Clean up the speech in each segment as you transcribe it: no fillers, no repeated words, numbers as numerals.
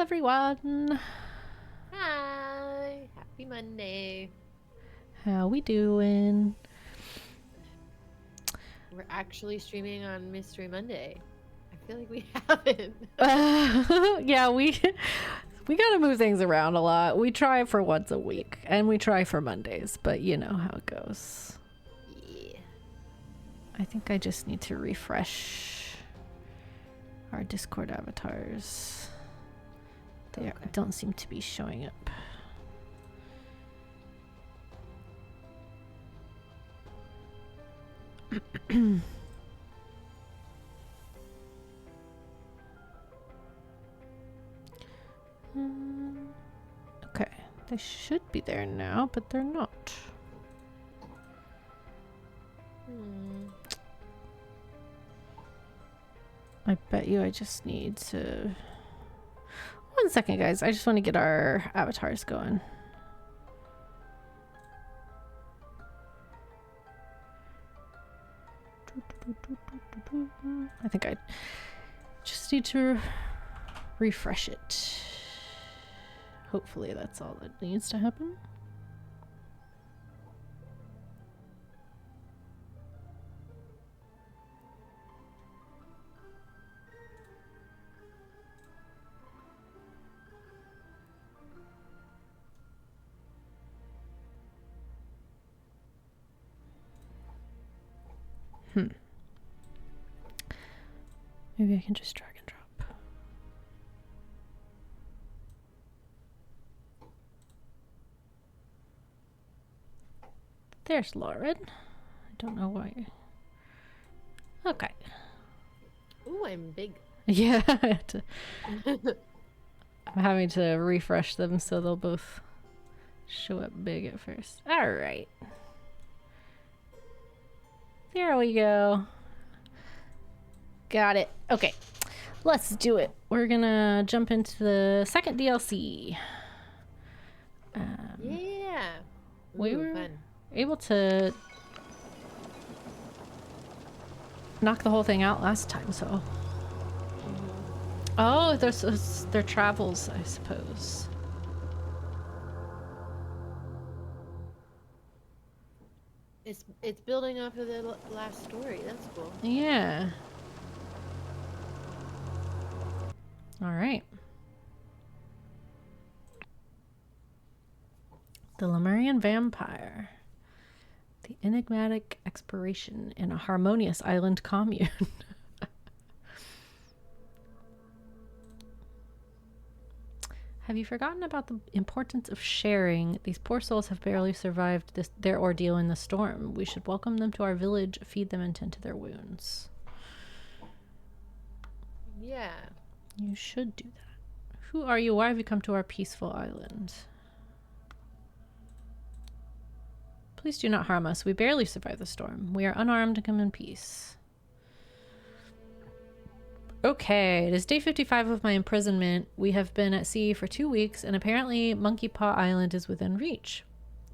everyone. Hi, happy Monday. How we doing? We're actually streaming on Mystery Monday. I feel like we haven't. Yeah, we gotta move things around a lot. We try for once a week, and we try for Mondays, but you know how it goes. Yeah. I think I just need to refresh our Discord avatars. They don't seem to be showing up. Okay, they should be there now, but they're not. I bet you I just need to... One second, guys. I just want to get our avatars going. I think I just need to refresh it. Hopefully that's all that needs to happen. Maybe I can just drag and drop. There's Lauren. I don't know why. Okay. Ooh, I'm big. Yeah, I'm having to refresh them so they'll both show up big at first. All right. There we go. Got it. Okay. Let's do it. We're gonna jump into the second DLC. Yeah. We were fun. able to knock the whole thing out last time, so... Oh, there's their travels, I suppose. It's building off of the last story. That's cool. Yeah. All right. The Lemurian vampire. The enigmatic exploration in a harmonious island commune. Have you forgotten about the importance of sharing? These poor souls have barely survived their ordeal in the storm. We should welcome them to our village, feed them, and tend to their wounds. Yeah. You should do that. Who are you? Why have you come to our peaceful island? Please do not harm us. We barely survived the storm. We are unarmed and come in peace. Okay, it is day 55 of my imprisonment. We have been at sea for 2 weeks, and apparently Monkey Paw Island is within reach.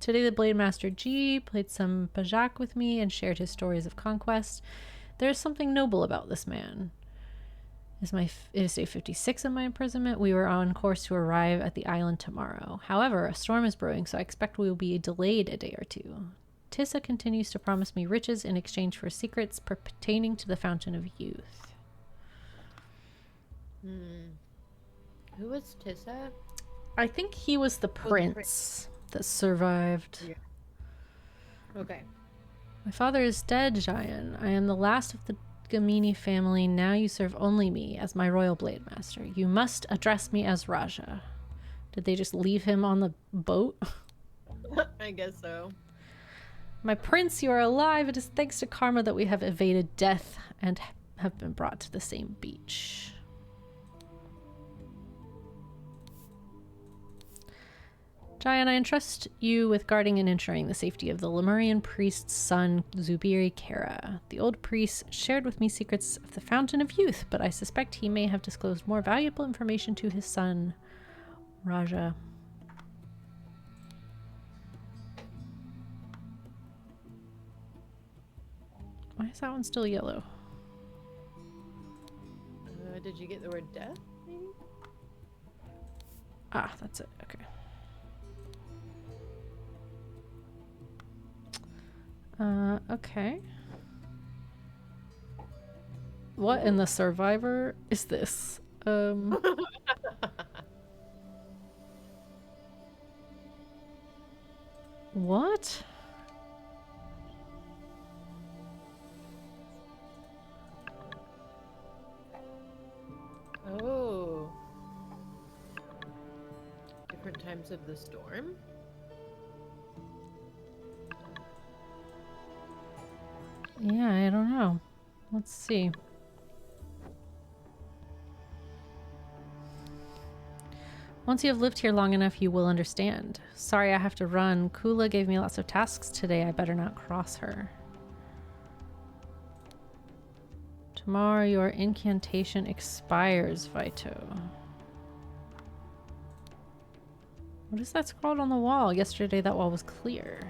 Today the Blade Master G played some Pajak with me and shared his stories of conquest. There is something noble about this man. It is day 56 of my imprisonment. We were on course to arrive at the island tomorrow. However, a storm is brewing, so I expect we will be delayed a day or two. Tissa continues to promise me riches in exchange for secrets pertaining to the Fountain of Youth. Who was Tissa? I think he was the prince that survived. Yeah. Okay. My father is dead, Jayan. I am the last of the Gamini family. Now you serve only me as my royal blade master. You must address me as Raja. Did they just leave him on the boat? I guess so. My prince, you are alive. It is thanks to karma that we have evaded death and have been brought to the same beach. Jayan, I entrust you with guarding and ensuring the safety of the Lemurian priest's son, Zubiri Kara. The old priest shared with me secrets of the Fountain of Youth, but I suspect he may have disclosed more valuable information to his son, Raja. Why is that one still yellow? Did you get the word death, maybe? Ah, that's it. Okay. Okay. What in the Survivor is this? What? Oh. Different times of the storm? Yeah, I don't know. Let's see. Once you have lived here long enough, you will understand. Sorry, I have to run. Kula gave me lots of tasks today. I better not cross her. Tomorrow, your incantation expires, Vito. What is that scrawled on the wall? Yesterday, that wall was clear.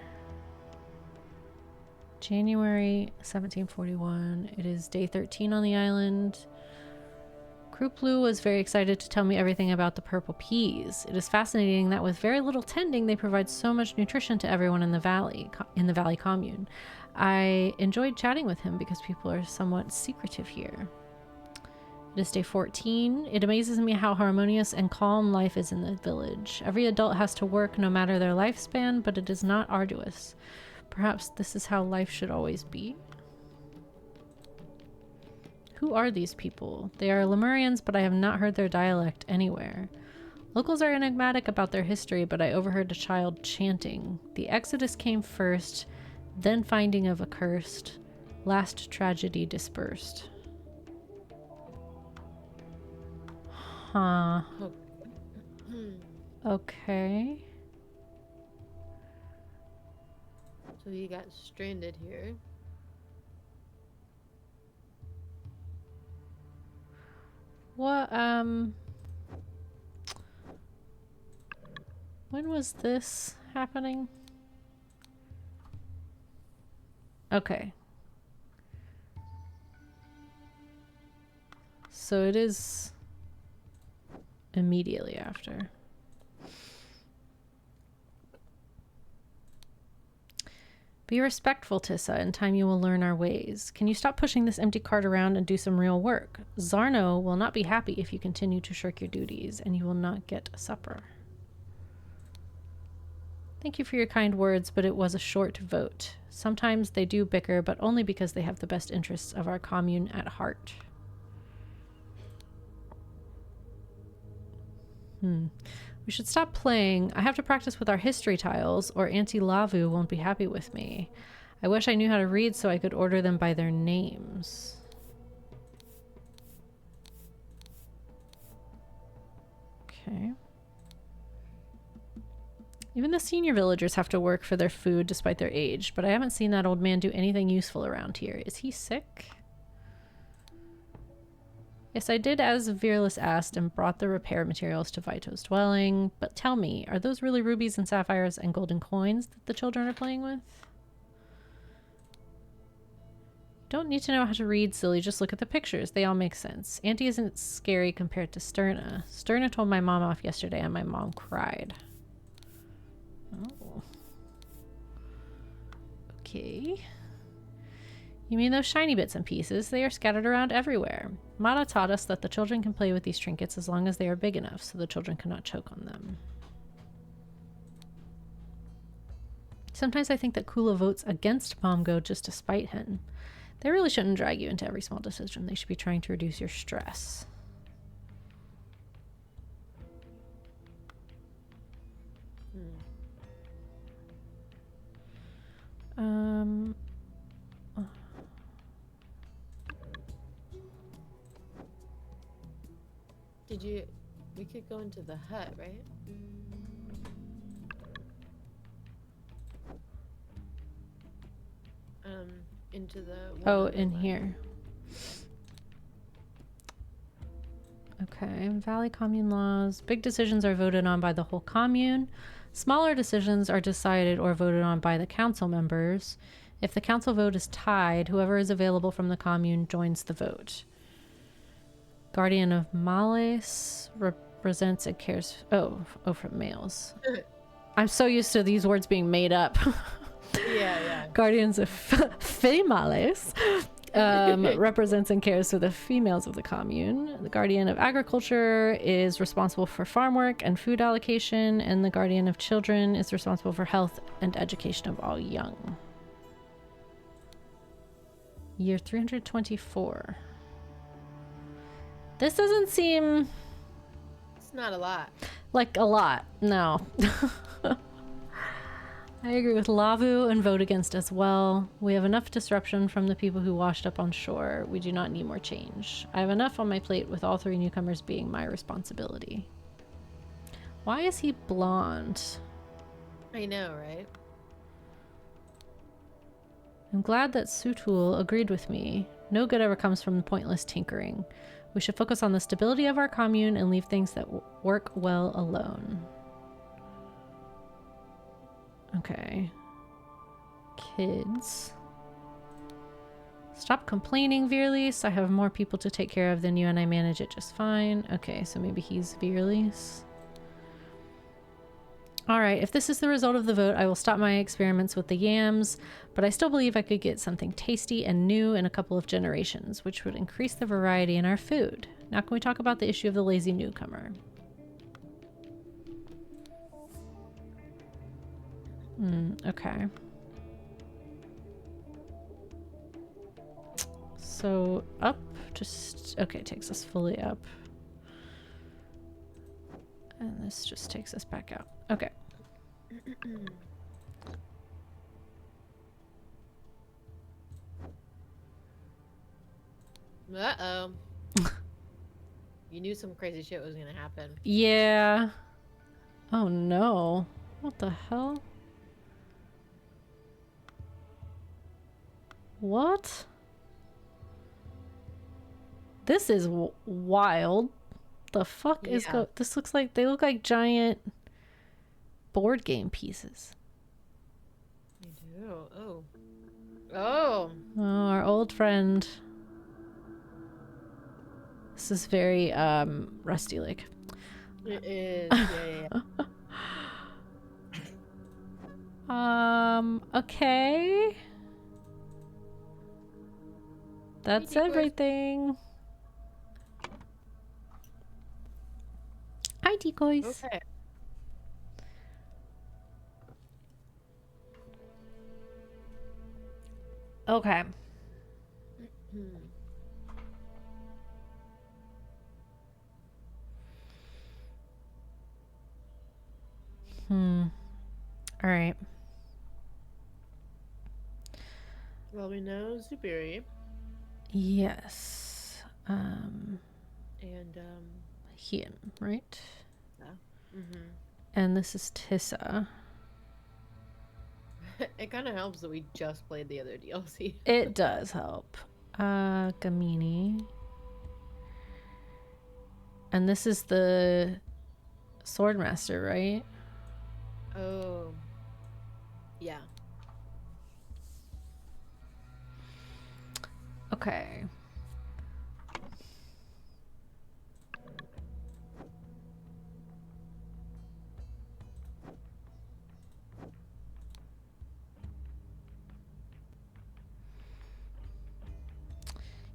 January 1741. It is day 13 on the island. Kruplu was very excited to tell me everything about the purple peas. It is fascinating that with very little tending, they provide so much nutrition to everyone in the valley commune. I enjoyed chatting with him because people are somewhat secretive here. It is day 14. It amazes me how harmonious and calm life is in the village. Every adult has to work no matter their lifespan, but it is not arduous. Perhaps this is how life should always be. Who are these people? They are Lemurians, but I have not heard their dialect anywhere. Locals are enigmatic about their history, but I overheard a child chanting. The Exodus came first, then finding of accursed, last tragedy dispersed. Huh. Okay. So he got stranded here. What, when was this happening? Okay. So it is immediately after. Be respectful, Tissa. In time you will learn our ways. Can you stop pushing this empty cart around and do some real work? Zarno will not be happy if you continue to shirk your duties, and you will not get supper. Thank you for your kind words, but it was a short vote. Sometimes they do bicker, but only because they have the best interests of our commune at heart. We should stop playing. I have to practice with our history tiles, or Auntie Lavu won't be happy with me. I wish I knew how to read so I could order them by their names. Okay. Even the senior villagers have to work for their food despite their age, but I haven't seen that old man do anything useful around here. Is he sick? Yes, I did as Virulus asked and brought the repair materials to Vito's dwelling, but tell me, are those really rubies and sapphires and golden coins that the children are playing with? Don't need to know how to read, silly, just look at the pictures. They all make sense. Auntie isn't scary compared to Sterna. Sterna told my mom off yesterday and my mom cried. Oh. Okay. You mean those shiny bits and pieces? They are scattered around everywhere. Mata taught us that the children can play with these trinkets as long as they are big enough so the children cannot choke on them. Sometimes I think that Kula votes against Mongo just to spite him. They really shouldn't drag you into every small decision. They should be trying to reduce your stress. We could go into the hut, right? Into the... Oh, in here. Okay, Valley Commune laws. Big decisions are voted on by the whole commune. Smaller decisions are decided or voted on by the council members. If the council vote is tied, whoever is available from the commune joins the vote. Guardian of Males represents and cares. Oh, from males. I'm so used to these words being made up. Yeah. Guardians of females represents and cares for the females of the commune. The guardian of agriculture is responsible for farm work and food allocation, and the guardian of children is responsible for health and education of all young. Year 324. This doesn't seem It's not a lot. like a lot. No. I agree with Lavu and vote against as well. We have enough disruption from the people who washed up on shore. We do not need more change. I have enough on my plate with all 3 newcomers being my responsibility. Why is he blonde? I know, right? I'm glad that Sutul agreed with me. No good ever comes from pointless tinkering. We should focus on the stability of our commune and leave things that work well alone. Okay. Kids. Stop complaining, Virlis. I have more people to take care of than you and I manage it just fine. Okay, so maybe he's Virlis. Alright, if this is the result of the vote, I will stop my experiments with the yams, but I still believe I could get something tasty and new in a couple of generations, which would increase the variety in our food. Now can we talk about the issue of the lazy newcomer? Okay. So up, just, okay, takes us fully up. And this just takes us back out. Okay. Uh-oh. You knew some crazy shit was gonna happen. Yeah. Oh no. What the hell? What? This is wild. The fuck is this looks like they look like giant board game pieces. You do. Oh. Oh. Oh, our old friend. This is very Rusty Lake. It is. Yeah. Okay. That's Hey, decoys. everything. Hi, decoys. Okay. Okay. All right. Well, we know Zubiri. Yes. And Hien, right? yeah. And this is Tissa. It kind of helps that we just played the other DLC. It does help. Gamini. And this is the Swordmaster, right? Oh. Yeah. Okay.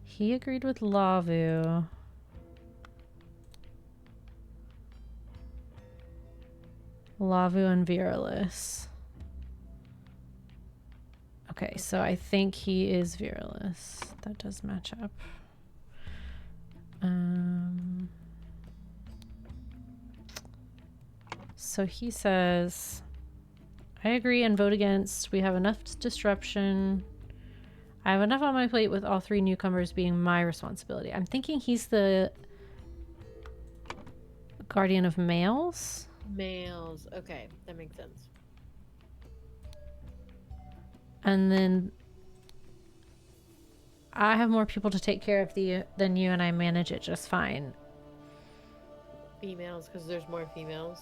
He agreed with Lavu. Lavu and Viralis. Okay, so I think he is Viralis. That does match up. So he says, I agree and vote against. We have enough disruption. I have enough on my plate with all 3 newcomers being my responsibility. I'm thinking he's the guardian of males. Males. Okay, that makes sense. And then I have more people to take care of than you, and I manage it just fine. Females, because there's more females.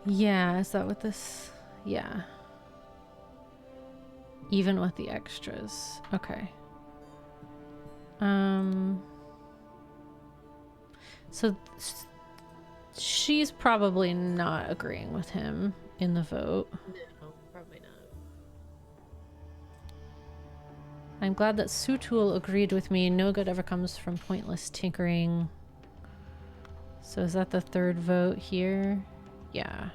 Yeah, is that what this... Yeah. Even with the extras. Okay. So she's probably not agreeing with him in the vote. No, probably not. I'm glad that Sutul agreed with me. No good ever comes from pointless tinkering. So is that the third vote here? Yeah.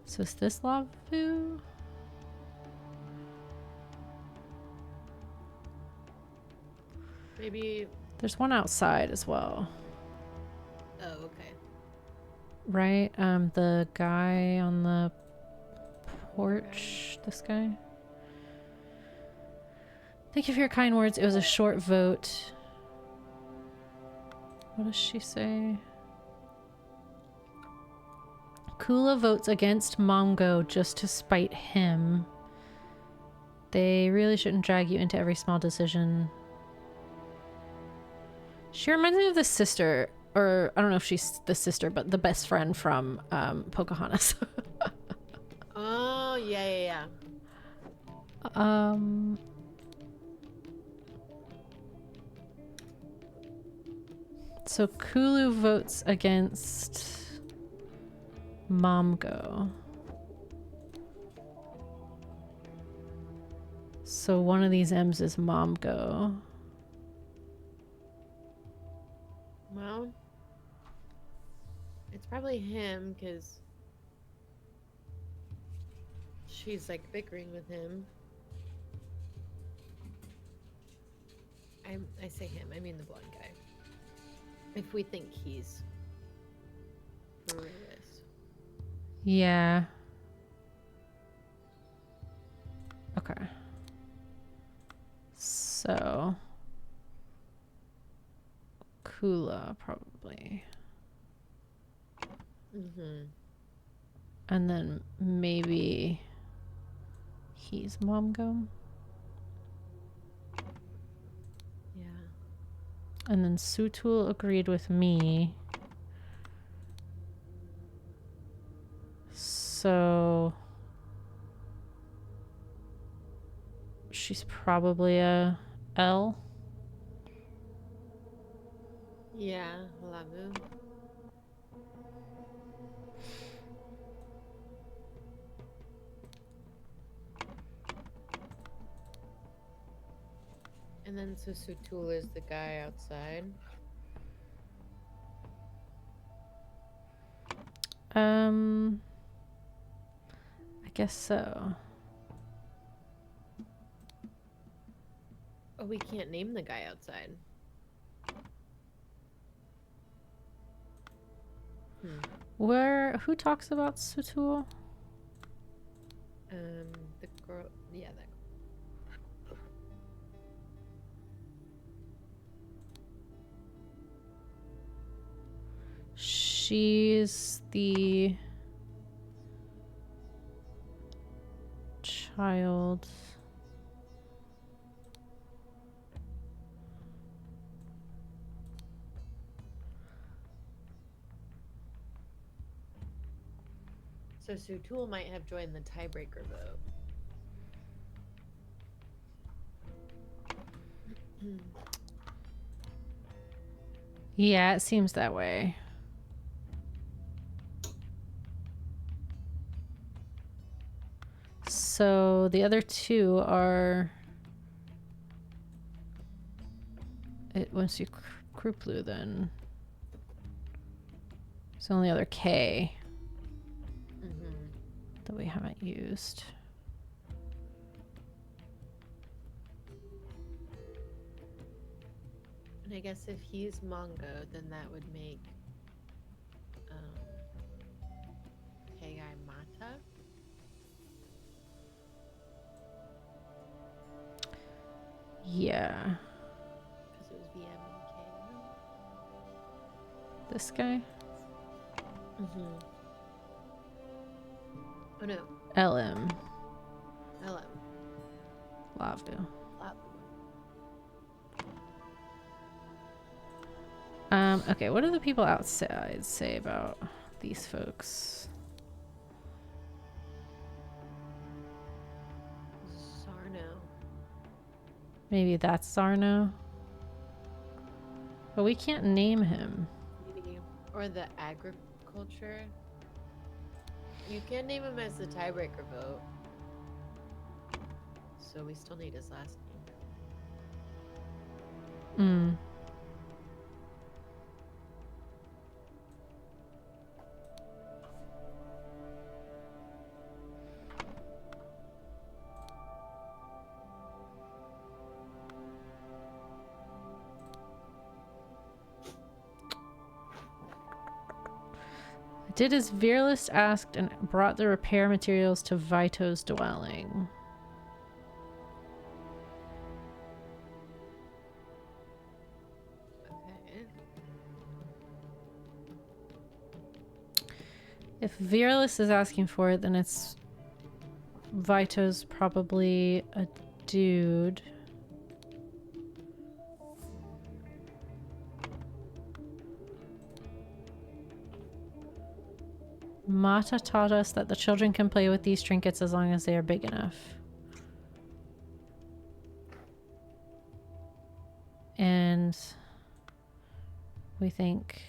So is this Lavu? Maybe. There's one outside as well. Oh, okay. Right? The guy on the porch. This guy. Thank you for your kind words. It was a short vote. What does she say? Kula votes against Mongo just to spite him. They really shouldn't drag you into every small decision. She reminds me of the sister, or I don't know if she's the sister, but the best friend from Pocahontas. Oh, yeah. So Kulu votes against Momgo. So one of these M's is Momgo. Well, it's probably him because she's like bickering with him. I say him, I mean the blonde guy. If we think he's for this. Yeah. Okay. So Kula probably. And then maybe he's Momgo. Yeah. And then Sutul agreed with me. So she's probably a L. Yeah, Lavu. And then Sutul is the guy outside. I guess so. Oh, we can't name the guy outside. Who talks about Sutul? The girl. Yeah, that. She's the child. So Sutul might have joined the tiebreaker vote. Yeah, it seems that way. So the other two are once you Kruplu, then it's the only other K that we haven't used. And I guess if he's Mongo, then that would make K-Guy Mata. Yeah. Because it was VM and K. This guy? Oh no. LM. LM. Lavu. Lavu. Okay, what do the people outside say about these folks? Sarno. Maybe that's Sarno. But we can't name him. Or the agriculture. You can name him as the tiebreaker vote. So we still need his last name. Did as Virulus asked and brought the repair materials to Vito's dwelling. Okay. If Virulus is asking for it, then it's Vito's probably a dude. Mata taught us that the children can play with these trinkets as long as they are big enough. And we think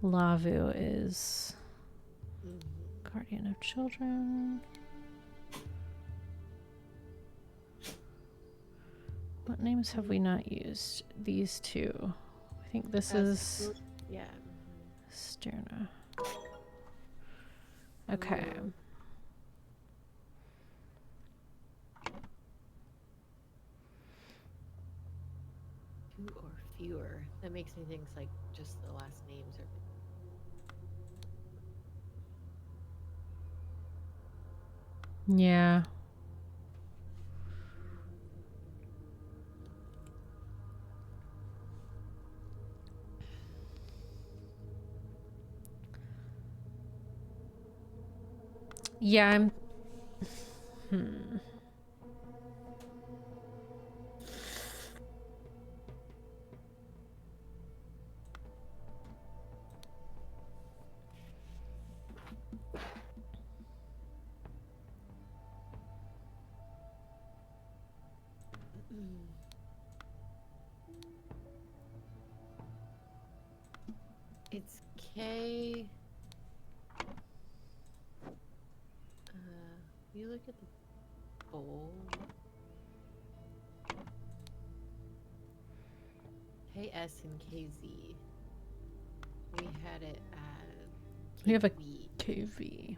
Lavu is guardian of children. What names have we not used? These two. I think this is... Yeah. Sterna. Okay. Two or fewer. That makes me think like just the last names are... Yeah. Yeah, I'm... It's K. You look at the bowl. KS and KZ. We had it at. We have a KV.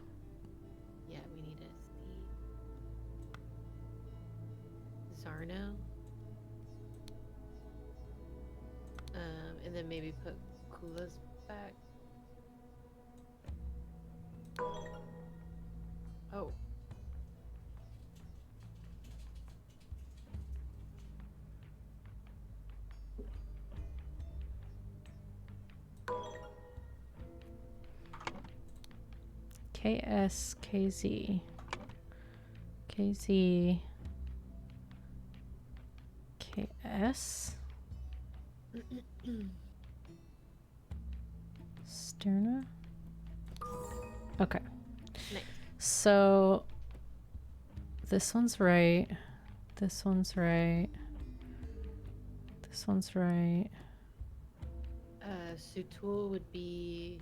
Yeah, we need a C. Zarno. And then maybe put Kula's back. Oh. KS, KZ. KZ. KS. Sterna. Okay. Nice. So this one's right. This one's right. This one's right. Sutul would be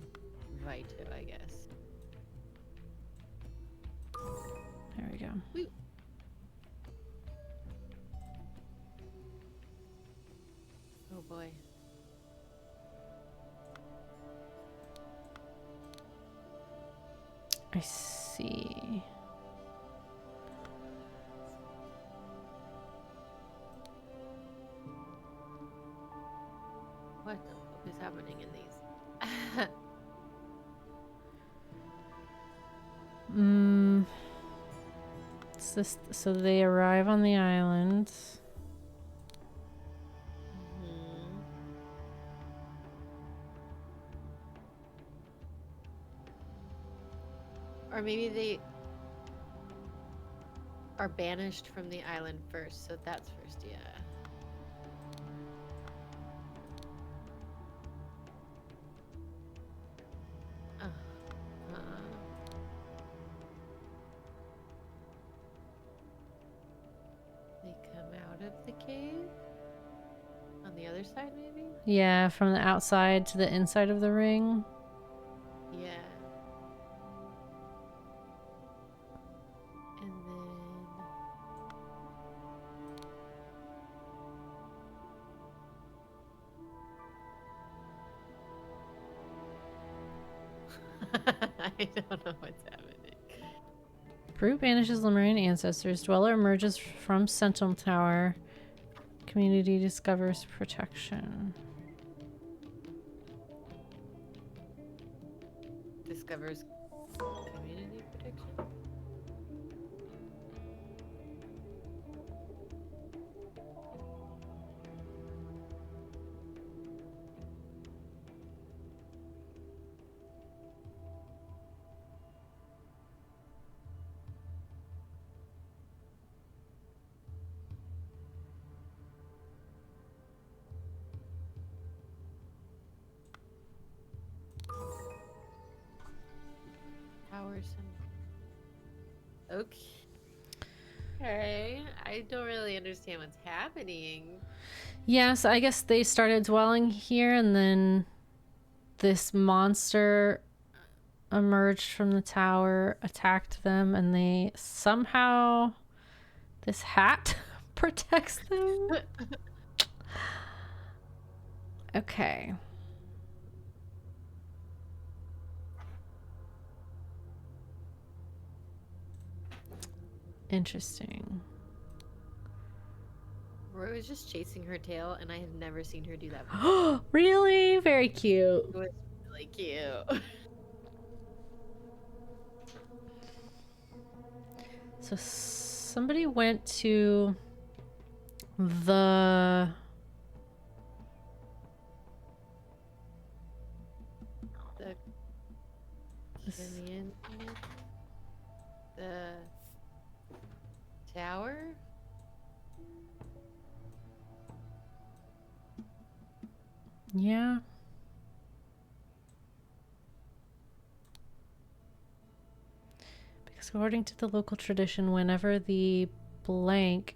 Vito, I guess. There we go. Woo. Oh boy. I see. What the fuck is happening in these? It's this. So they arrive on the island. Or maybe they are banished from the island first, so that's first, yeah. other side, maybe? Yeah, from the outside to the inside of the ring. Yeah. And then... I don't know what's happening. Brute banishes Lemurian ancestors. Dweller emerges from Sentinel Tower. Community discovers protection. Discovers community protection? Power some. Okay. I don't really understand what's happening. Yes, I guess they started dwelling here and then this monster emerged from the tower, attacked them, and they somehow... This hat protects them? Okay. Interesting. Roy was just chasing her tail, and I have never seen her do that before. Really? Very cute. It was really cute. So somebody went to the... The Canyon, the tower. Yeah. Because according to the local tradition, whenever the blank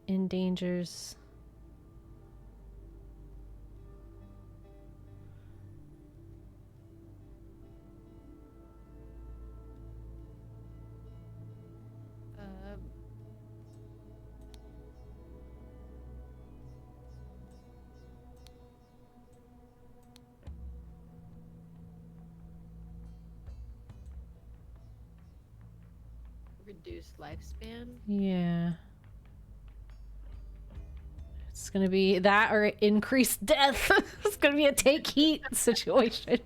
endangers... Reduced lifespan. Yeah. It's gonna be that or increased death. It's gonna be a take heat situation.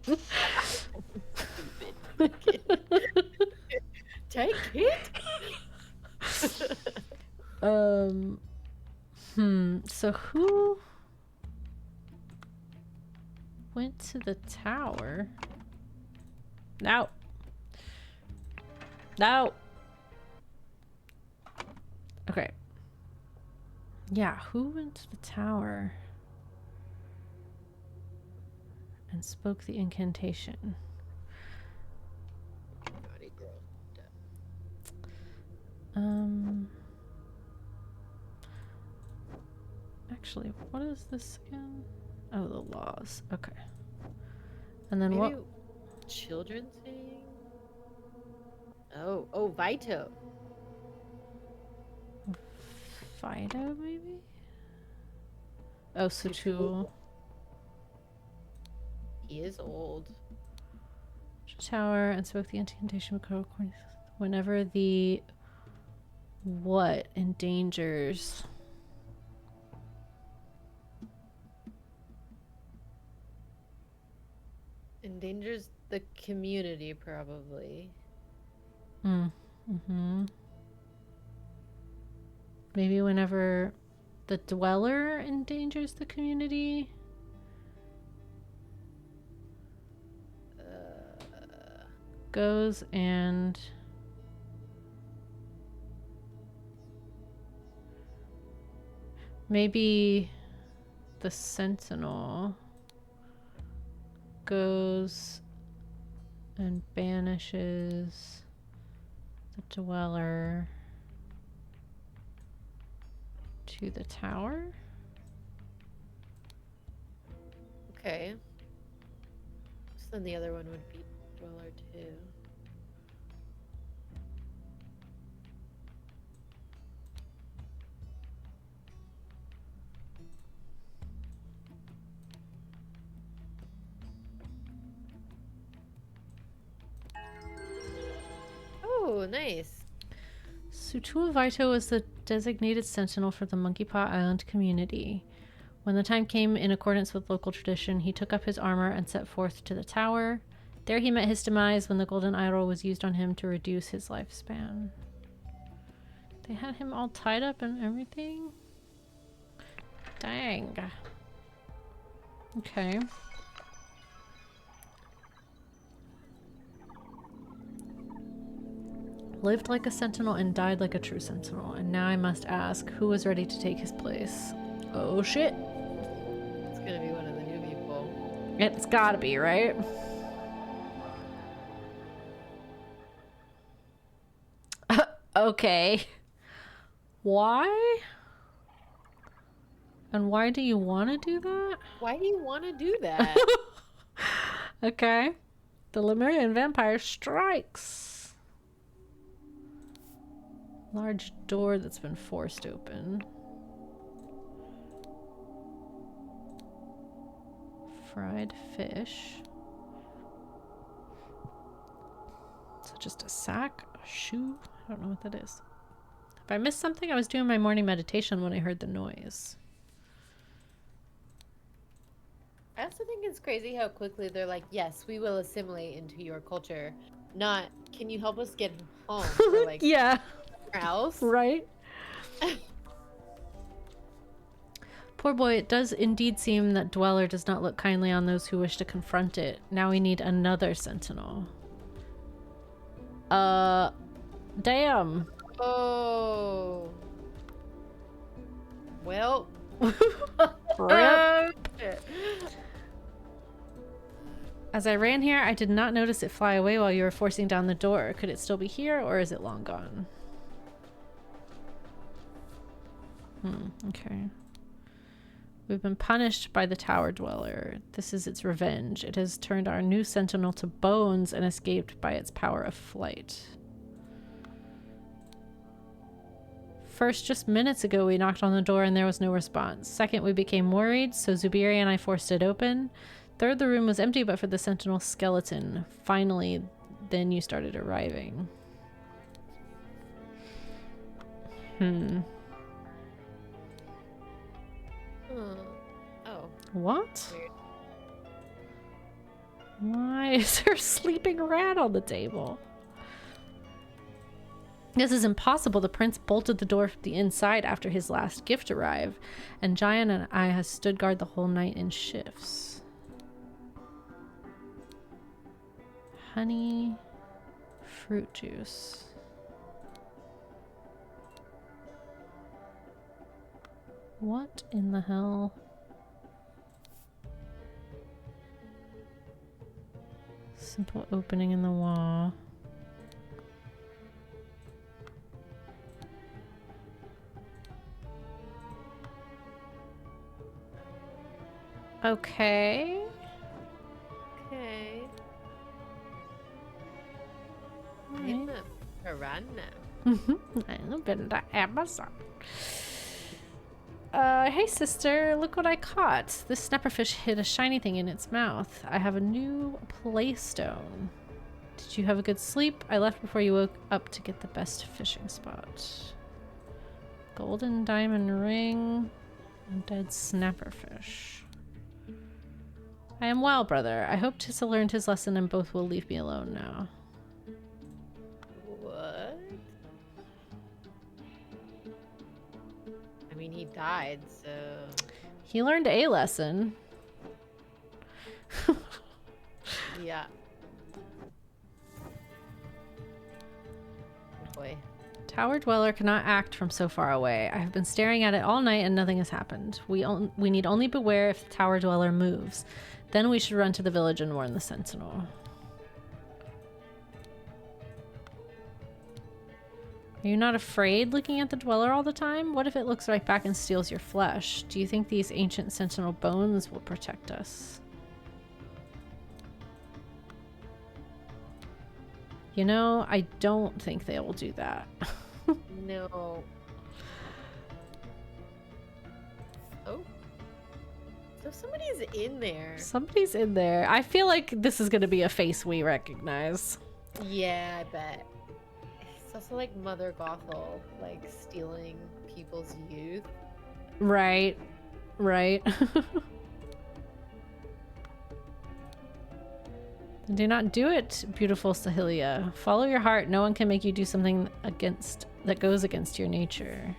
Take it. So who went to the tower? No. No. Okay. Yeah, who went to the tower and spoke the incantation? Naughty girl. Actually, what is this again? Oh, the laws. Okay. And then Maybe what? children's thing? Oh, Vito. Fido, maybe? Oh, Sutul. Sutul. He is old. Tower and spoke the incantation whenever the what endangers. Endangers the community, probably. Maybe whenever the dweller endangers the community. Goes and maybe the sentinel goes and banishes the dweller to the tower. Okay. So then the other one would be Dweller too. Oh, nice. Sutua Vito was the designated sentinel for the Monkey Paw Island community. When the time came, in accordance with local tradition, he took up his armor and set forth to the tower. There he met his demise when the golden idol was used on him to reduce his lifespan. They had him all tied up and everything? Dang. Okay. Lived like a sentinel and died like a true sentinel. And now I must ask, who was ready to take his place? Oh shit. It's gonna be one of the new people. It's gotta be, right? Okay. Why? And why do you want to do that? Why do you want to do that? Okay. The Lemurian vampire strikes. Large door that's been forced open. Fried fish. So just a sack, a shoe. I don't know what that is. If I missed something, I was doing my morning meditation when I heard the noise. I also think it's crazy how quickly they're like, yes, we will assimilate into your culture. Not, can you help us get home? Or like, yeah. somewhere else? Right? Poor boy, it does indeed seem that Dweller does not look kindly on those who wish to confront it. Now we need another sentinel. Damn. Oh. Well. Rip. As I ran here, I did not notice it fly away while you were forcing down the door. Could it still be here, or is it long gone? Okay. We've been punished by the Tower Dweller. This is its revenge. It has turned our new sentinel to bones and escaped by its power of flight. First, just minutes ago, we knocked on the door and there was no response. Second, we became worried, so Zubiri and I forced it open. Third, the room was empty but for the sentinel's skeleton. Finally, then you started arriving. Oh. What? Weird. Why is there a sleeping rat on the table? This is impossible. The prince bolted the door from the inside after his last gift arrived, and Giant and I have stood guard the whole night in shifts. Honey, fruit juice. What in the hell? Simple opening in the wall. Okay. Okay. Right. In the piranha. I've been to Amazon. Hey sister, look what I caught. This snapperfish hid a shiny thing in its mouth. I have a new playstone. Did you have a good sleep? I left before you woke up to get the best fishing spot. Golden diamond ring and dead snapperfish. I am well, brother. I hope Tissa learned his lesson and both will leave me alone now. What? I mean, he died, so... He learned a lesson. Yeah. Boy. Tower Dweller cannot act from so far away. I have been staring at it all night and nothing has happened. We need only beware if the Tower Dweller moves. Then we should run to the village and warn the sentinel. Are you not afraid looking at the Dweller all the time? What if it looks right back and steals your flesh? Do you think these ancient sentinel bones will protect us? You know, I don't think they will do that. No. Oh. So somebody's in there. Somebody's in there. I feel like this is going to be a face we recognize. Yeah, I bet. It's also like Mother Gothel, like stealing people's youth. Right. Right. Do not do it, beautiful Sahilia. Follow your heart. No one can make you do something that goes against your nature.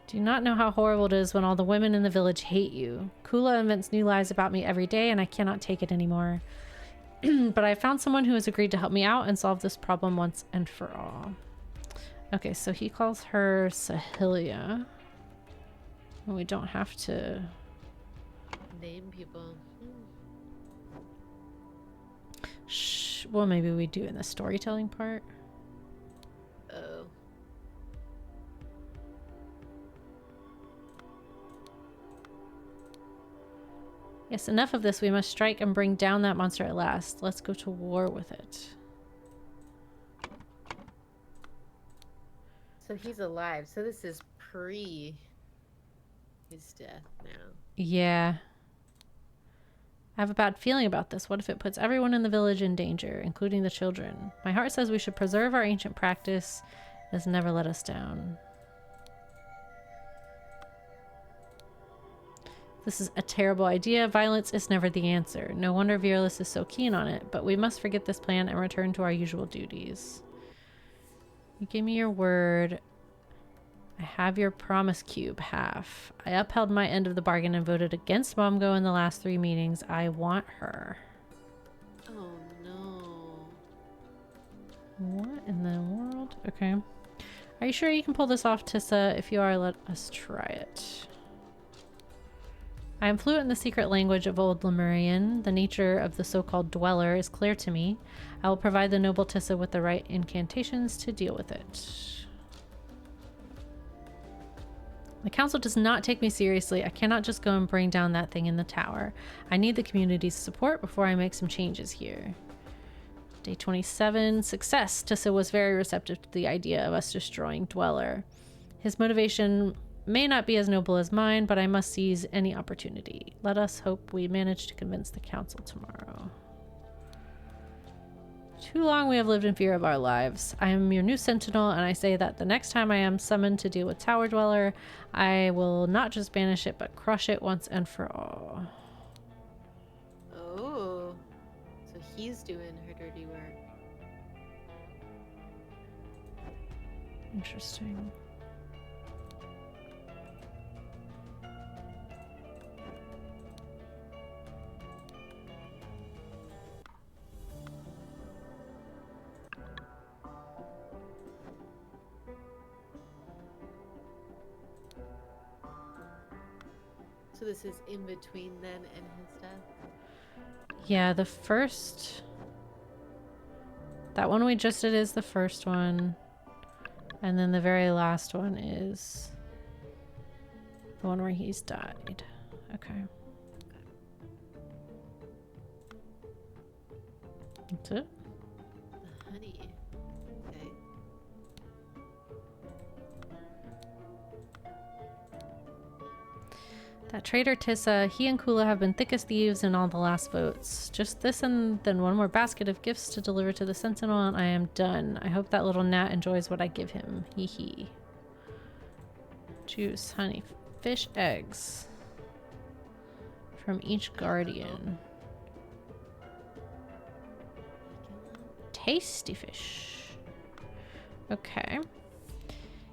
Do you not know how horrible it is when all the women in the village hate you? Kula invents new lies about me every day and I cannot take it anymore. But I found someone who has agreed to help me out and solve this problem once and for all. Okay, so he calls her Sahilia. Well, we don't have to name people. Shh. Well, maybe we do in the storytelling part. Oh. Yes, enough of this. We must strike and bring down that monster at last. Let's go to war with it. So he's alive. So this is pre his death now. Yeah. I have a bad feeling about this. What if it puts everyone in the village in danger, including the children? My heart says we should preserve our ancient practice. It has never let us down. This is a terrible idea. Violence is never the answer. No wonder Virulus is so keen on it, but we must forget this plan and return to our usual duties. You gave me your word. I have your promise cube, half. I upheld my end of the bargain and voted against Momgo in the last 3 meetings. I want her. Oh no. What in the world? Okay. Are you sure you can pull this off, Tissa? If you are, let us try it. I am fluent in the secret language of Old Lemurian. The nature of the so-called dweller is clear to me. I will provide the noble Tissa with the right incantations to deal with it. The council does not take me seriously. I cannot just go and bring down that thing in the tower. I need the community's support before I make some changes here. Day 27. Success. Tissa was very receptive to the idea of us destroying Dweller. His motivation may not be as noble as mine, but I must seize any opportunity. Let us hope we manage to convince the council tomorrow. Too long we have lived in fear of our lives. I am your new sentinel, and I say that the next time I am summoned to deal with Tower Dweller, I will not just banish it, but crush it once and for all. Oh. So he's doing her dirty work. Interesting. So this is in between then and his death? Yeah, the first... That one we just did is the first one. And then the very last one is the one where he's died. Okay. That's it? The honey. Okay. That traitor Tissa, he and Kula have been thick as thieves in all the last votes. Just this and then one more basket of gifts to deliver to the Sentinel and I am done. I hope that little gnat enjoys what I give him. Hee hee. Juice, honey, fish, eggs. From each guardian. Tasty fish. Okay.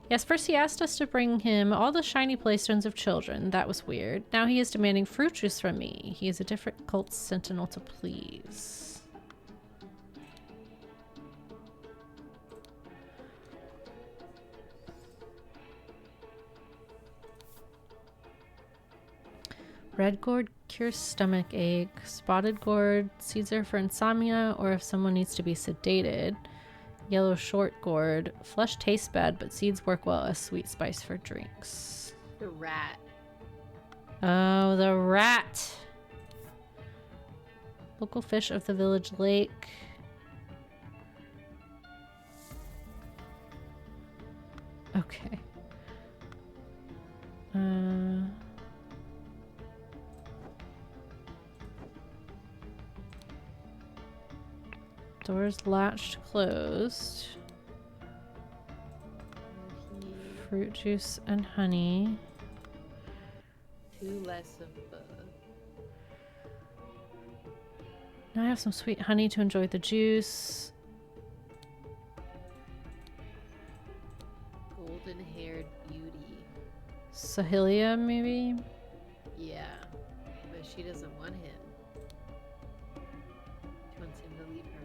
Yes, first he asked us to bring him all the shiny playstones of children. That was weird. Now he is demanding fruit juice from me. He is a different cult sentinel to please. Red gourd cures stomach ache. Spotted gourd, seeds are for insomnia or if someone needs to be sedated. Yellow short gourd. Flesh tastes bad, but seeds work well as sweet spice for drinks. The rat. Oh, the rat. Local fish of the village lake. Okay. Doors latched closed. Fruit juice and honey. 2 less of the... Now I have some sweet honey to enjoy the juice. Golden-haired beauty. Sahilia, maybe? Yeah, but she doesn't want him. She wants him to leave her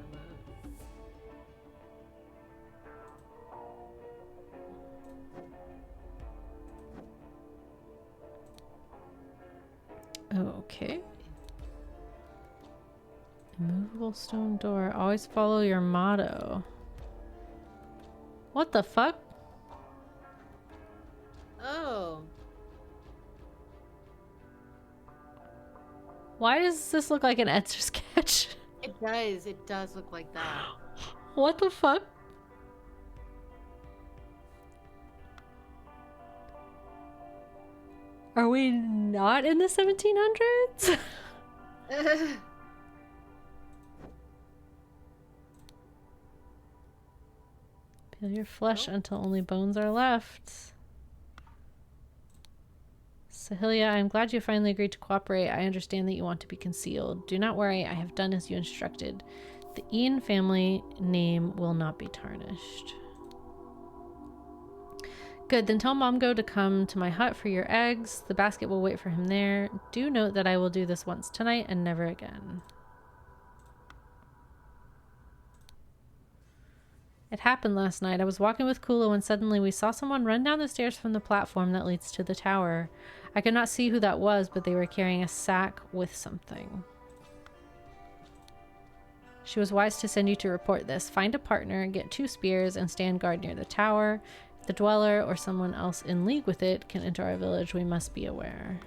alone. Okay. Immovable stone door. Always follow your motto. What the fuck? Oh. Why does this look like an Etch a Sketch? It does. It does look like that. What the fuck? Are we not in the 1700s? Peel your flesh until only bones are left. Sahilia, I'm glad you finally agreed to cooperate. I understand that you want to be concealed. Do not worry, I have done as you instructed. The Ian family name will not be tarnished. Good, then tell Momgo to come to my hut for your eggs. The basket will wait for him there. Do note that I will do this once tonight and never again. It happened last night. I was walking with Kula when suddenly we saw someone run down the stairs from the platform that leads to the tower. I could not see who that was, but they were carrying a sack with something. She was wise to send you to report this. Find a partner, get 2 spears, and stand guard near the tower. If the dweller or someone else in league with it can enter our village, we must be aware.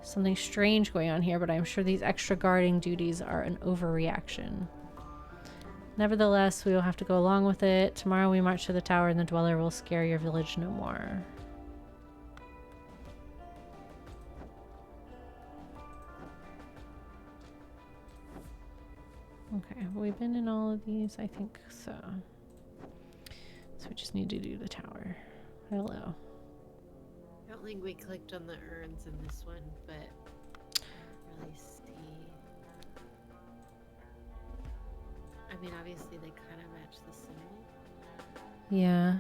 Something strange going on here, but I'm sure these extra guarding duties are an overreaction. Nevertheless, we will have to go along with it. Tomorrow we march to the tower and the dweller will scare your village no more. Okay, have we been in all of these? I think so. So we just need to do the tower. Hello. I don't think we clicked on the urns in this one, but I can't really see. I mean, obviously they kind of match the symbol. Yeah.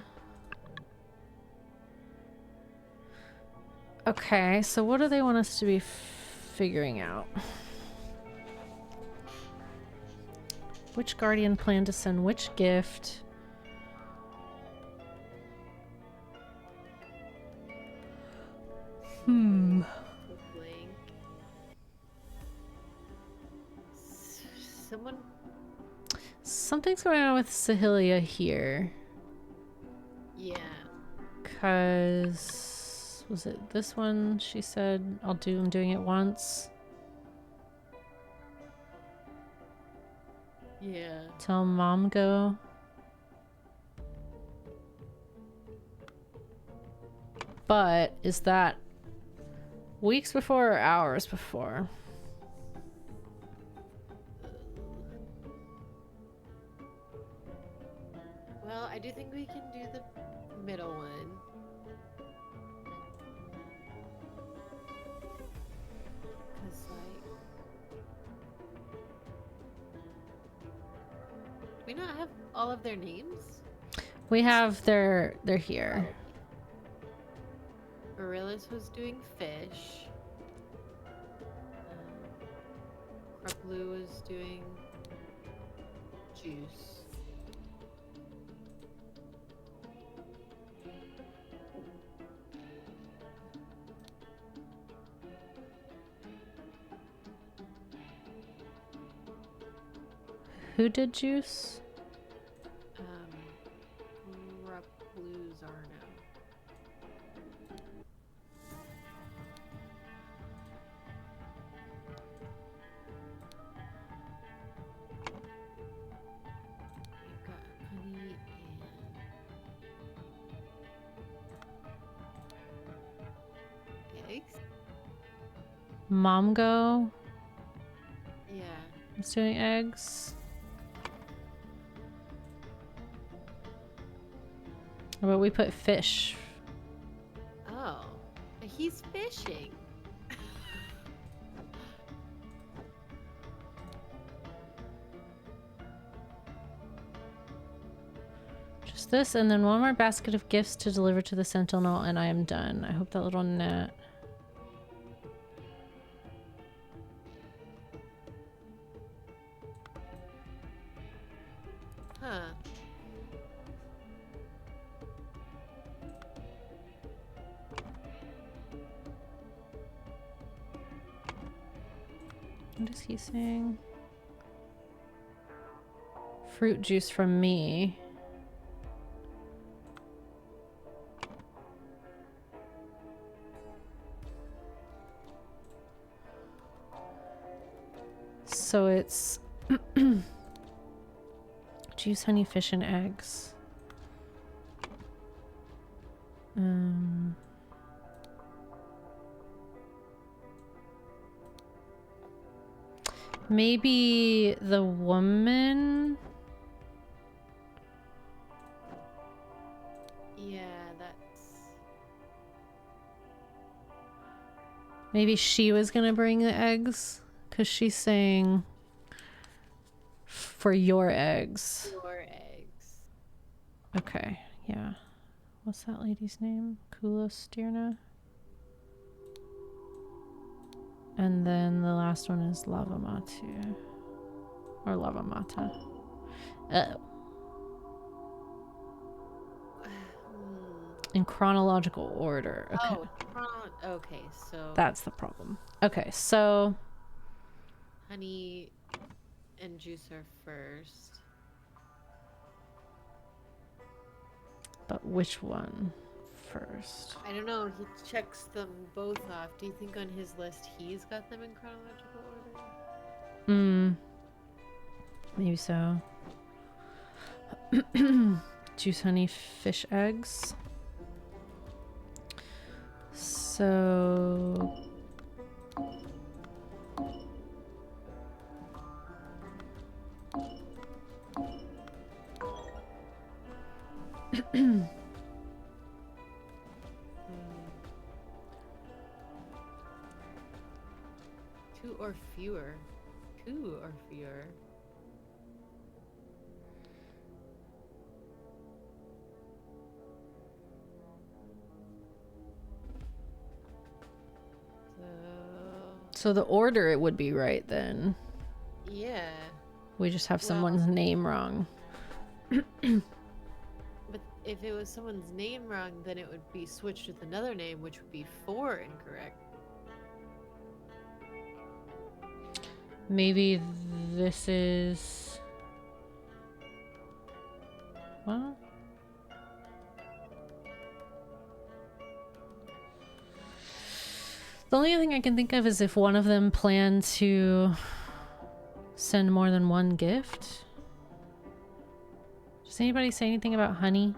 Okay, so what do they want us to be figuring out? Which guardian planned to send which gift? Blank. Someone. Something's going on with Sahilia here. Yeah. Cause was it this one? She said, I'm doing it once. Yeah. Tell Mom go. But is that weeks before or hours before? Well, I do think we can do the middle one. Cause we not have all of their names? We have they're here. Gorillas was doing fish. Kruplu was doing juice. Who did juice? Kruplu's Arno. Momgo Yeah. is doing eggs. How about we put fish? Oh. He's fishing. Just this, and then one more basket of gifts to deliver to the Sentinel, and I am done. I hope that little gnat. Huh. What is he saying? Fruit juice from me. So it's juice, honey, fish, and eggs. Maybe the woman. Yeah, that's... Maybe she was gonna bring the eggs, because she's saying for your eggs. Your eggs. Okay, yeah. What's that lady's name? Kulostirna. And then the last one is Lavamatu. Or Lavamata. Oh. In chronological order. Okay. Oh, okay, so... That's the problem. Okay, so... honey and juice are first. But which one first? I don't know, he checks them both off. Do you think on his list he's got them in chronological order? Maybe so. Juice, honey, fish, eggs. So... Two or fewer. Two or fewer. So the order it would be right then. Yeah. We just have someone's name wrong. But if it was someone's name wrong, then it would be switched with another name, which would be 4 incorrect. Maybe this is... What? The only thing I can think of is if one of them planned to send more than one gift. Does anybody say anything about honey?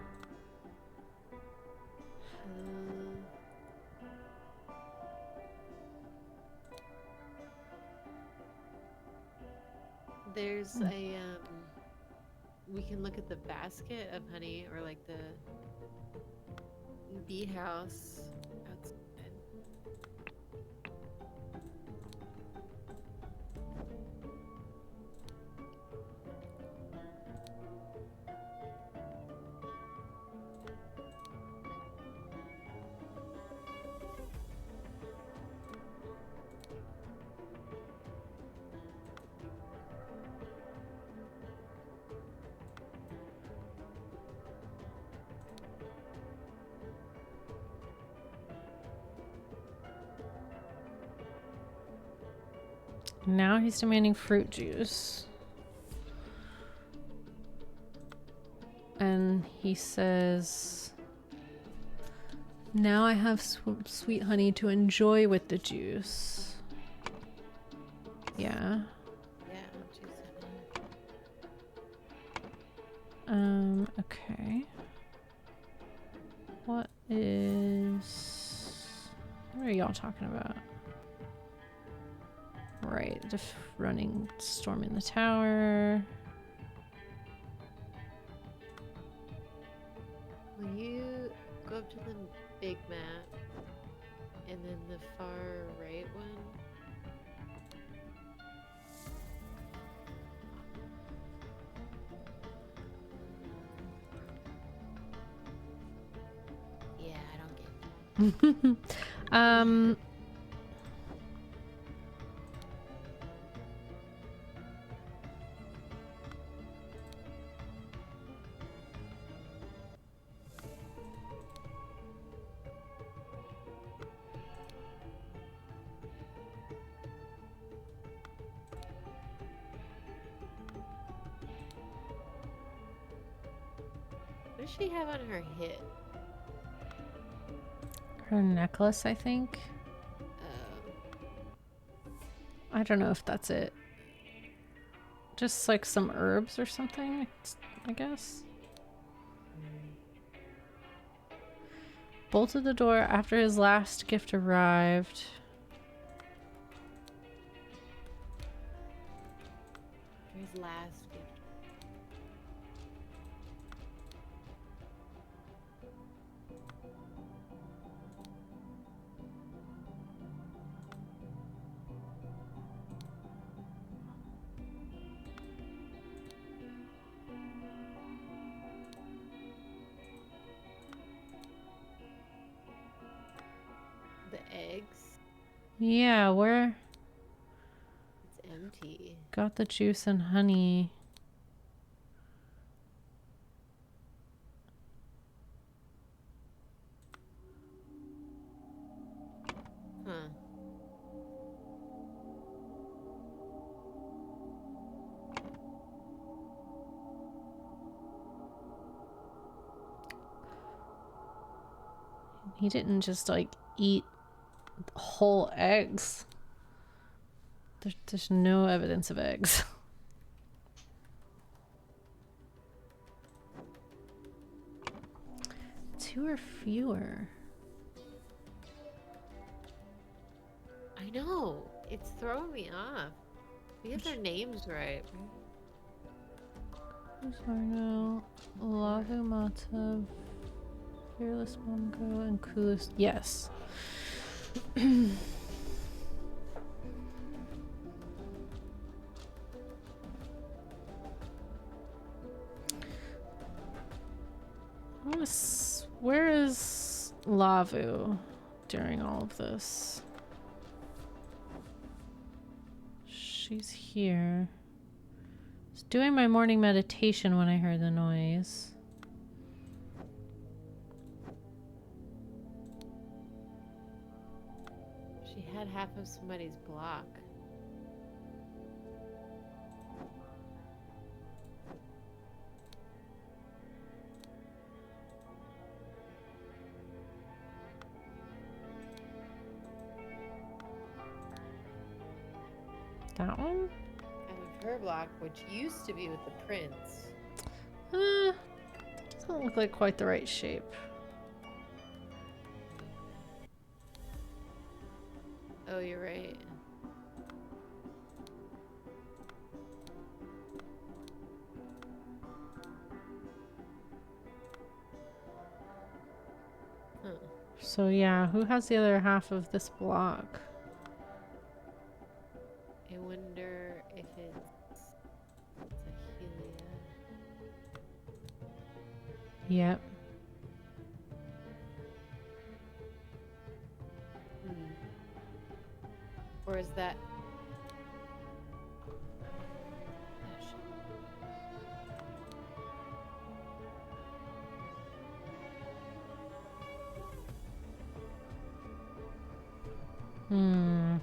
There's a we can look at the basket of honey, or like the bee house outside. Now he's demanding fruit juice. And he says, now I have sweet honey to enjoy with the juice. Yeah. Yeah, juice honey. Okay. What are y'all talking about? storming the tower. Will you go up to the big map and then the far right one? Yeah, I don't get it. What does she have on her hip? Her necklace, I think. I don't know if that's it. Just like some herbs or something, I guess. Bolted the door after his last gift arrived. His last gift. The eggs. Yeah, where? It's empty. Got the juice and honey. Huh. He didn't just like eat whole eggs. There's no evidence of eggs. Two or fewer. I know. It's throwing me off. We have their names right. Sarno, Lavu Mata, Fearless Mongo, and Coolest. Yes. Where is Lavu during all of this? She's here. I was doing my morning meditation when I heard the noise. She had half of somebody's block. That one? Half of her block, which used to be with the prince. Doesn't look like quite the right shape. Oh, you're right. Huh. So yeah, who has the other half of this block? I wonder if it's a Helia. Yep. Or is that... Hmm.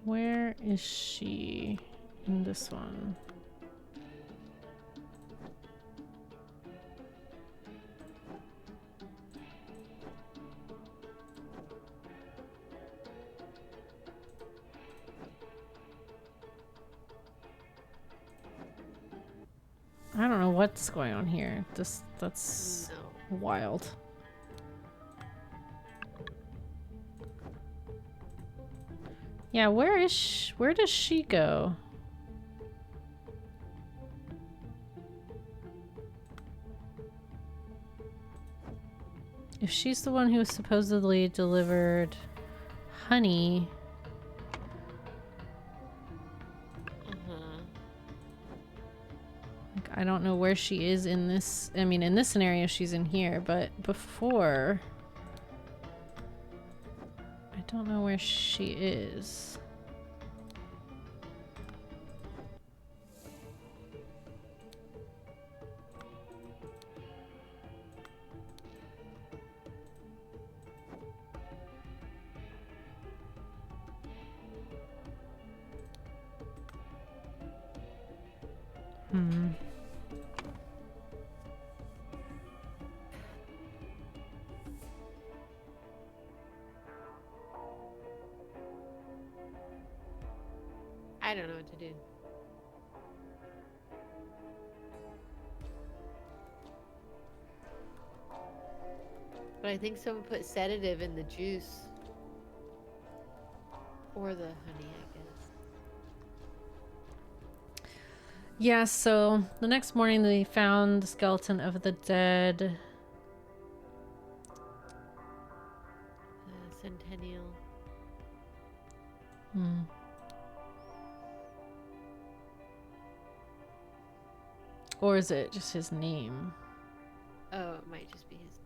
Where is she in this one? I don't know what's going on here. That's No. wild. Yeah, where does she go? If she's the one who supposedly delivered honey. Like, I don't know where she is in this. I mean, in this scenario, she's in here, but before, I don't know where she is. I don't know what to do. But I think someone put sedative in the juice. Or the honey, I guess. Yeah, so the next morning they found the skeleton of the dead Centennial. Or is it just his name? Oh, it might just be his.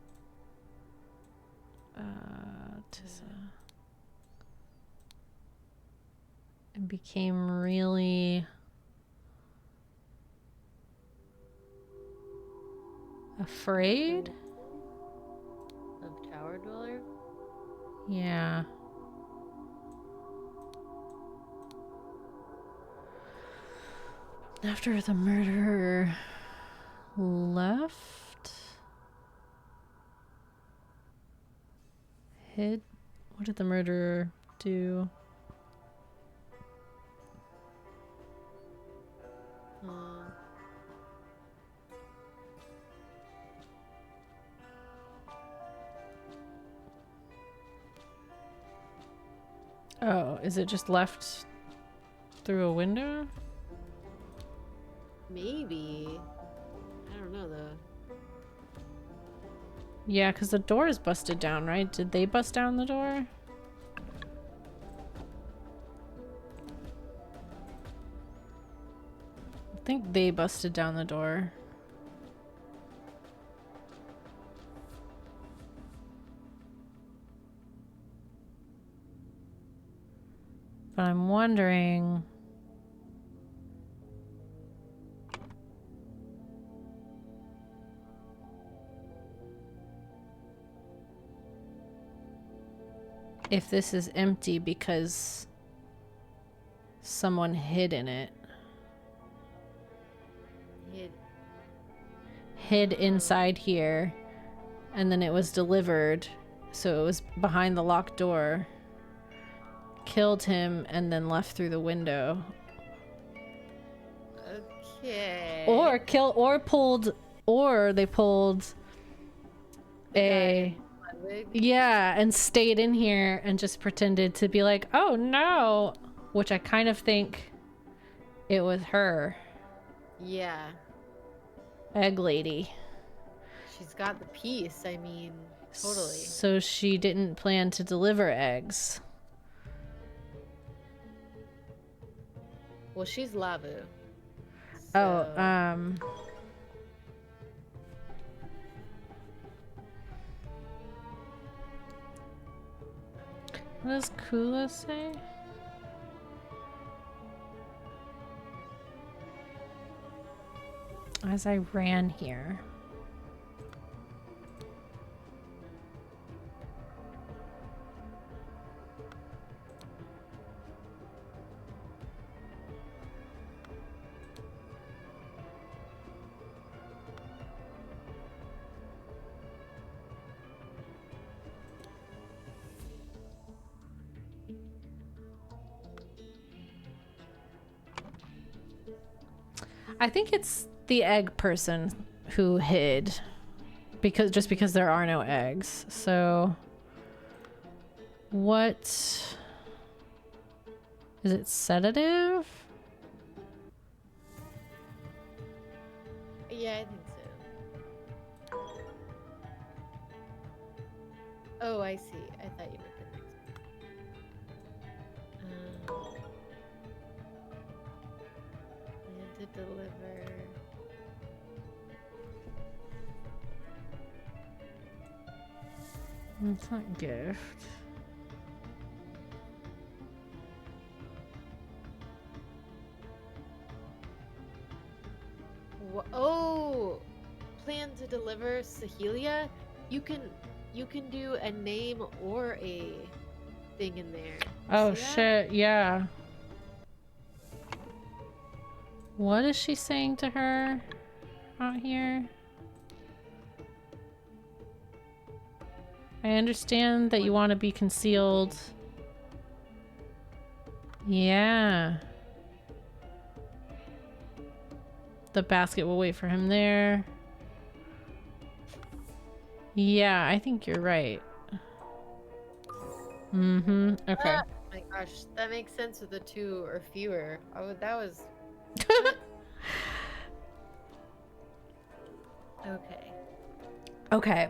Tissa. It became really afraid? Of Tower Dweller? Yeah. After the murderer left? Hid? What did the murderer do? Oh, is it just left through a window? Maybe. I don't know though. Yeah, because the door is busted down, right? Did they bust down the door? I think they busted down the door. But I'm wondering... if this is empty because someone hid in it. Hid inside here, and then it was delivered, so it was behind the locked door. Killed him and then left through the window. Okay. Or they pulled a... yeah, and stayed in here and just pretended to be like, oh no, which I kind of think it was her. Yeah. Egg lady. She's got the piece, I mean, totally. So she didn't plan to deliver eggs. Well, she's Lavu. So... oh, what does Kula say? As I ran here. I think the egg person who hid because there are no eggs. So what is it? Sedative? Yeah, I think so. Oh, I see. I thought you meant the next one. Plan to deliver. It's not gift. Oh, plan to deliver Sahelia. You can do a name or a thing in there. Oh See that? shit, yeah. What is she saying to her out here? I understand that you want to be concealed. Yeah. The basket will wait for him there. Yeah, I think you're right. Mm-hmm. Okay. Oh my gosh, that makes sense with the 2 or fewer. Oh, that was okay. Okay.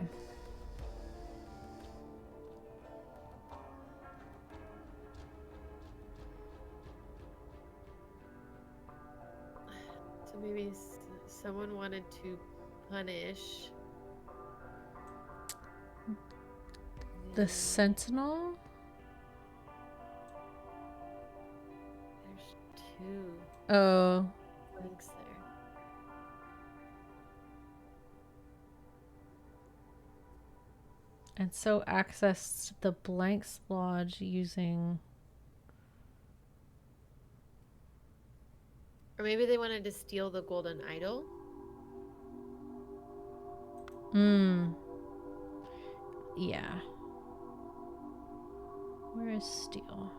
So maybe someone wanted to punish The sentinel? There's 2 Oh. links there. And so accessed the Blanks Lodge using... Or maybe they wanted to steal the golden idol. Yeah. Where is Steel?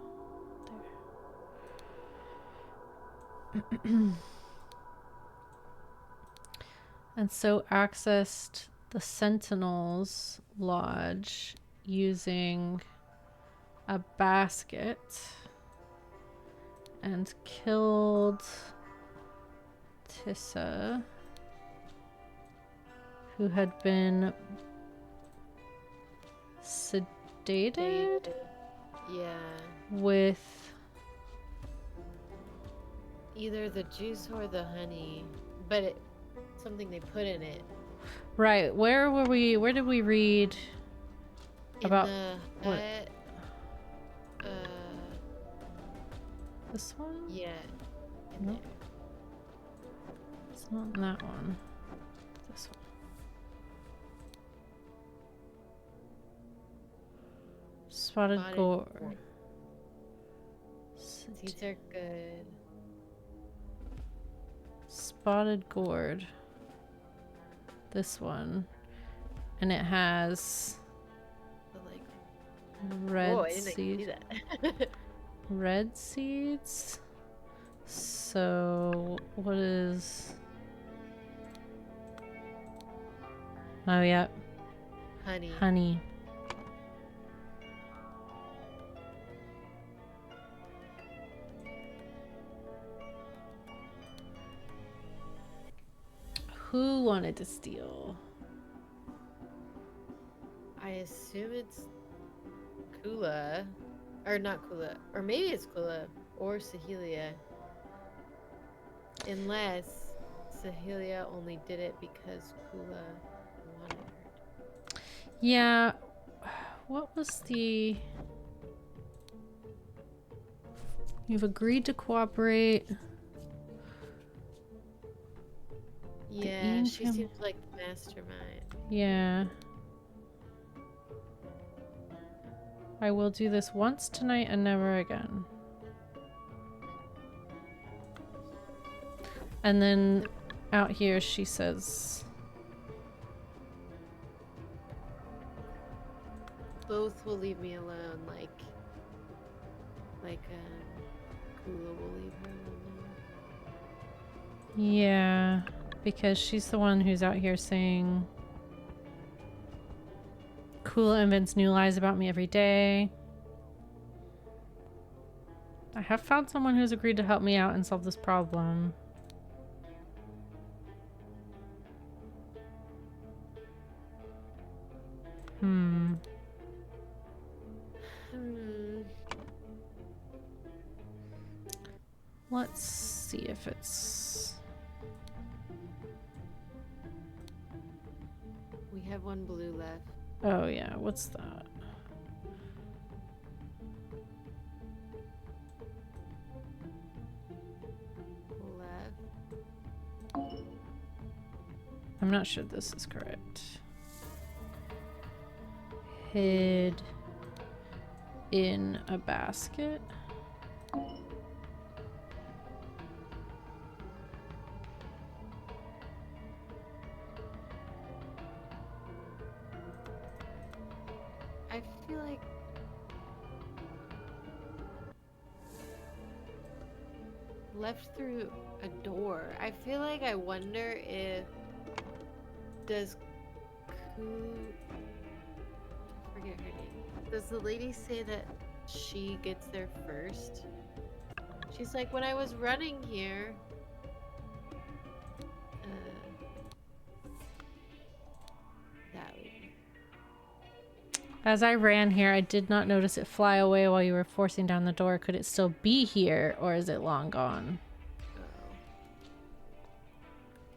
There. And so accessed the Sentinel's lodge using a basket and killed Tissa, who had been sedated Yeah. with Either the juice or the honey, but something they put in it. right. Where were we? Where did we read about the what? hut, This one? yeah. Nope. It's not that one. This one. Spotted gourd. These are good. Spotted gourd. This one. And it has But like, red I didn't see seeds. that. Red seeds. So what is... Oh yeah. Honey. Honey. Who wanted to steal? I assume it's Kula. Or not Kula. Or maybe it's Kula. Or Sahelia. Unless Sahelia only did it because Kula wanted her. Yeah. What was the... You've agreed to cooperate. Yeah, she seems like the mastermind. Yeah. I will do this once tonight and never again. And then out here she says... Both will leave me alone, like Kula will leave her alone. Yeah. Because she's the one who's out here saying Kula invents new lies about me every day. I have found someone who's agreed to help me out and solve this problem. Let's see if it's... We have one blue left. Oh yeah, what's that? Left. I'm not sure this is correct. Hid in a basket. I feel like left through a door. I feel like I wonder if does I forget her name. Does the lady say that she gets there first? She's like, when I was running here. That would be. As I ran here, I did not notice it fly away while you were forcing down the door. Could it still be here, or is it long gone?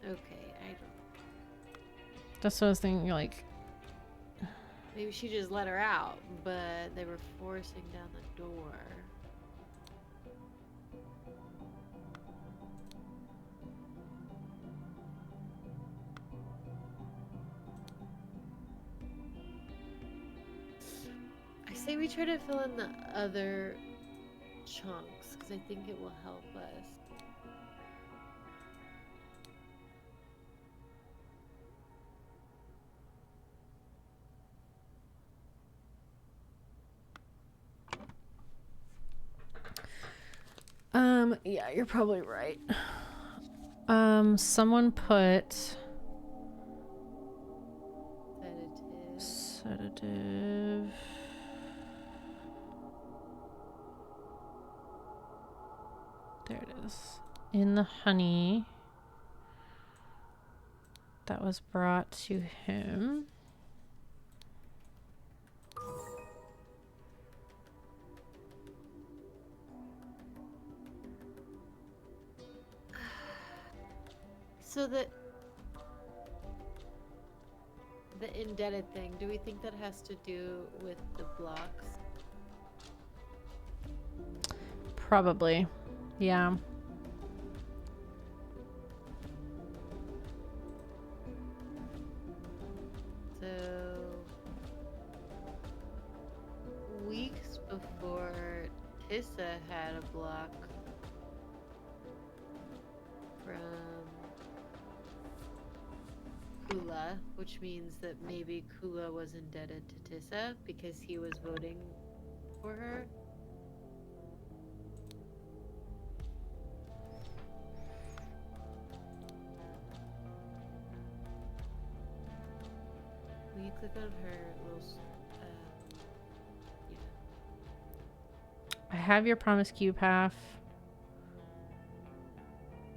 Oh. Okay, I don't. That's what I was thinking, like... Maybe she just let her out, but they were forcing down the door. I say we try to fill in the other chunks, because I think it will help us. Yeah, you're probably right. Someone put... Sedative... There it is. In the honey that was brought to him. So the indebted thing, do we think that has to do with the blocks? Probably. Yeah. So weeks before Tissa had a block from Kula, which means that maybe Kula was indebted to Tissa because he was voting for her. Will you click on her little, yeah. I have your promise cube half.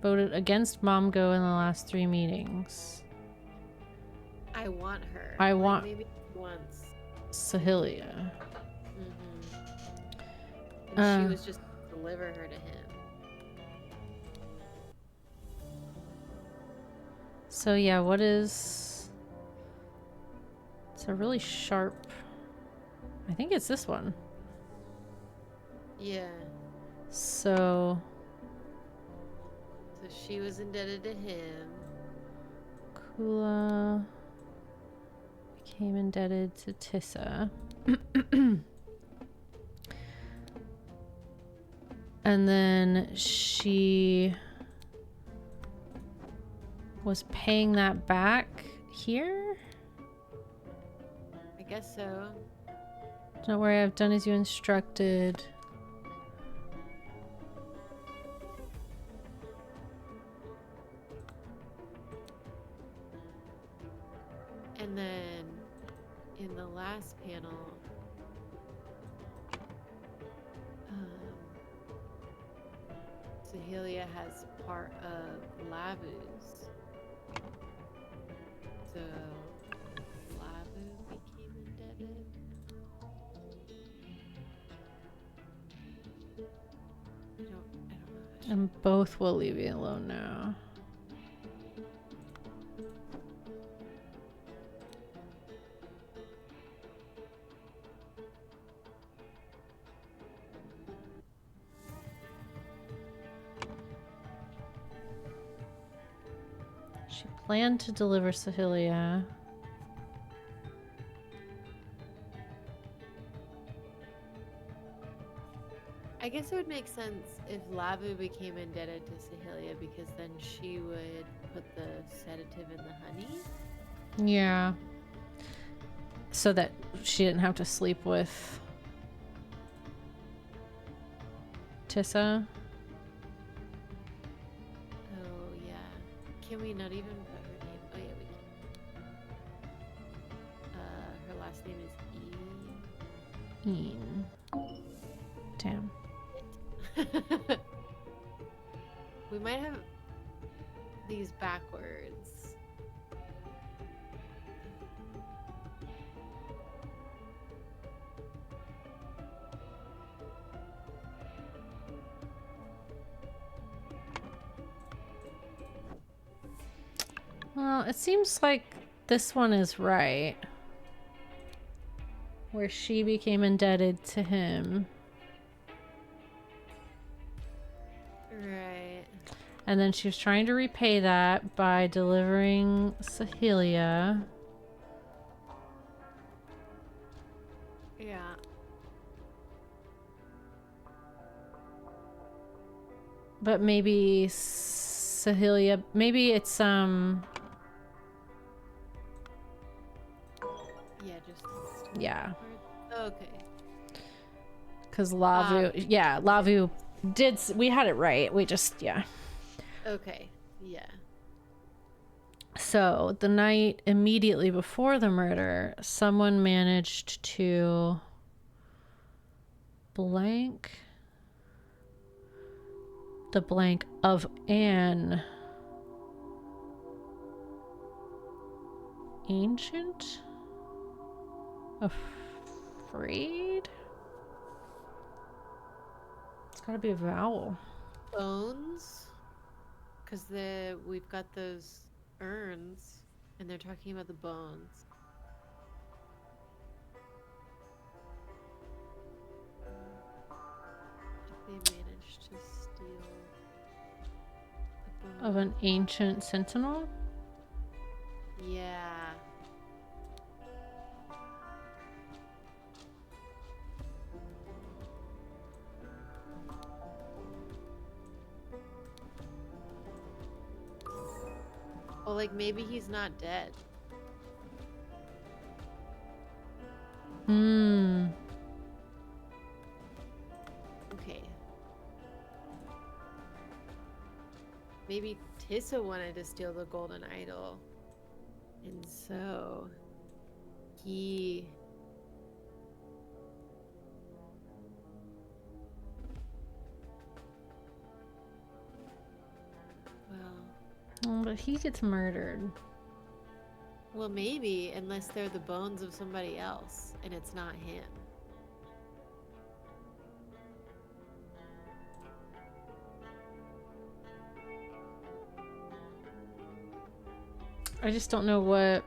Voted against Momgo in the last 3 meetings. I want her. I want maybe once. Sahilia. And she was just deliver her to him. So yeah, what is... It's a really sharp... I think it's this one. Yeah. So she was indebted to him. Kula became indebted to Tissa. And then she was paying that back here? I guess so. Don't worry, I've done as you instructed. And then in the last panel, Sahelia has part of Lavu's. So Lavu became indebted. I don't know. And both will leave you alone now. She planned to deliver Sahelia. I guess it would make sense if Lavu became indebted to Sahelia because then she would put the sedative in the honey. Yeah. So that she didn't have to sleep with Tissa. Oh, yeah. Can we not even put her name? Oh, yeah, we can. Her last name is Een. Damn. We might have these backwards. Well, it seems like this one is right. Where she became indebted to him. Right. And then she was trying to repay that by delivering Sahelia. Yeah. But maybe Sahelia, maybe it's Yeah, just. yeah. Okay. Because Lavu, yeah, Lavu did, we had it right. We just, yeah. Okay. Yeah. So the night immediately before the murder, someone managed to blank the blank of an ancient afraid. It's gotta be a vowel. Bones, because we've got those urns, and they're talking about the bones. They managed to steal the bones Of an ancient sentinel? Yeah. Well, like maybe he's not dead. Hmm. Okay. Maybe Tissa wanted to steal the golden idol. And so he Oh, but he gets murdered. well maybe unless they're the bones of somebody else and it's not him. I just don't know what.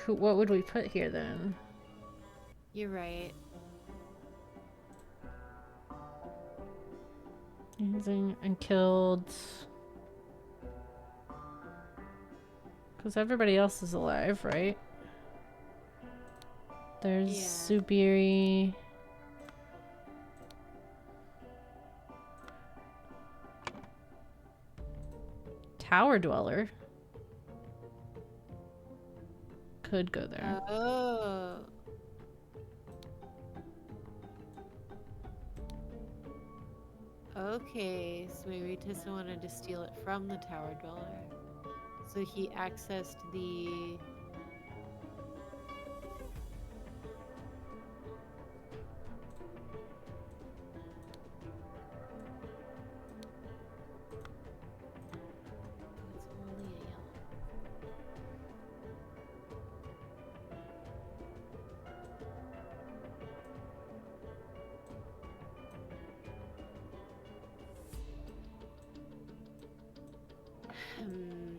What would we put here then? You're right. Using and killed. Because everybody else is alive, right? There's Subiri. Tower Dweller. Could go there. Oh. Okay, so maybe Tissa wanted to steal it from the tower dweller. So he accessed the. It's only a yellow. Hmm.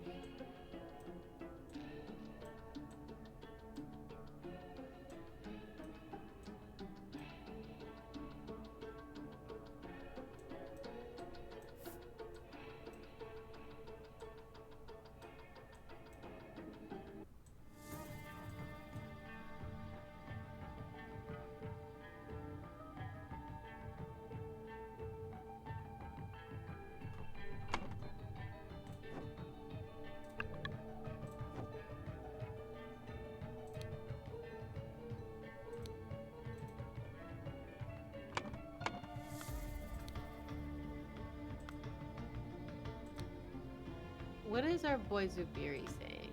What is our boy Zubiri saying?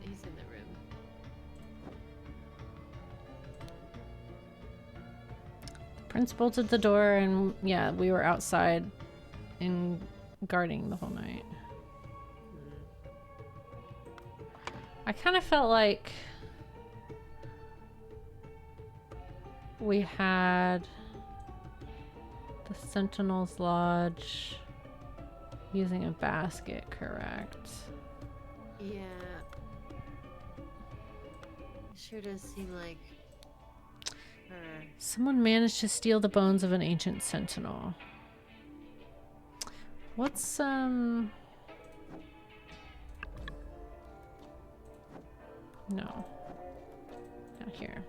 He's in the room. Prince bolted the door, and yeah, we were outside and guarding the whole night. I kind of felt like we had the Sentinel's Lodge using a basket, correct? Yeah. It sure does seem like her. Someone managed to steal the bones of an ancient sentinel. What's no. Not here.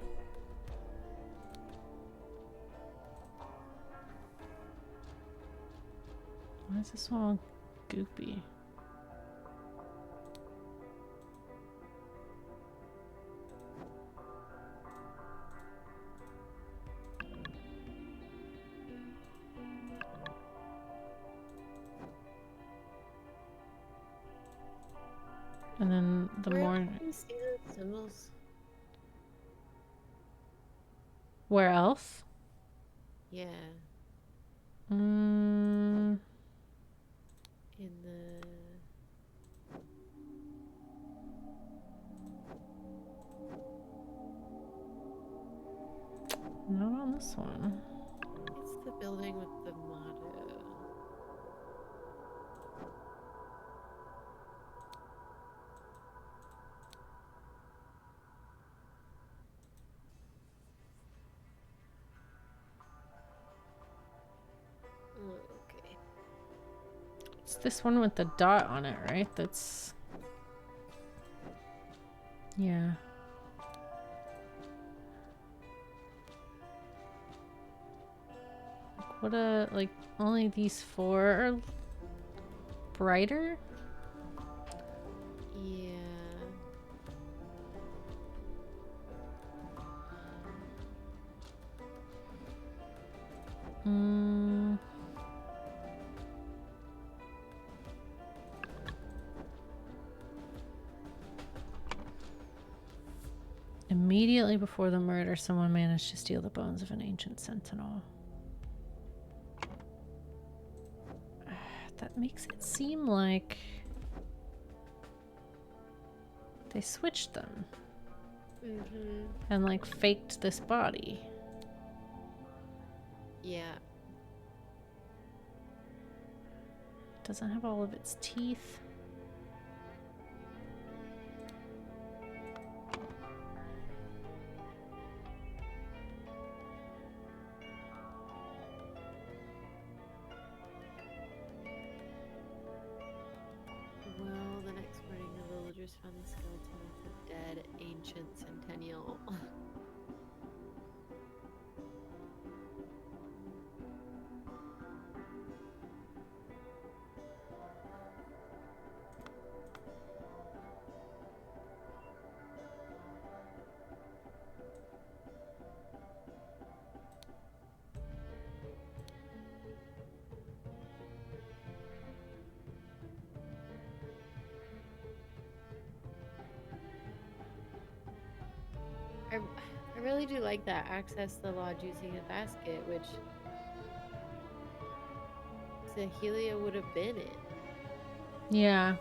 Why is this one all goopy? And then the more. Can you see the symbols? Where else? Yeah. Mm, In the. not on this one. It's the building with the motto. Okay. It's this one with the dot on it, right? That's. Yeah. What a. Like, only these four are brighter? Yeah. Mm. Immediately before the murder, someone managed to steal the bones of an ancient sentinel. That makes it seem like they switched them and like faked this body. Yeah. Doesn't have all of its teeth. Well, the next morning, the villagers found the skeleton of the dead ancient centennial. I really do like that. Access the lodge using a basket, which Sahelia would have been in. Yeah.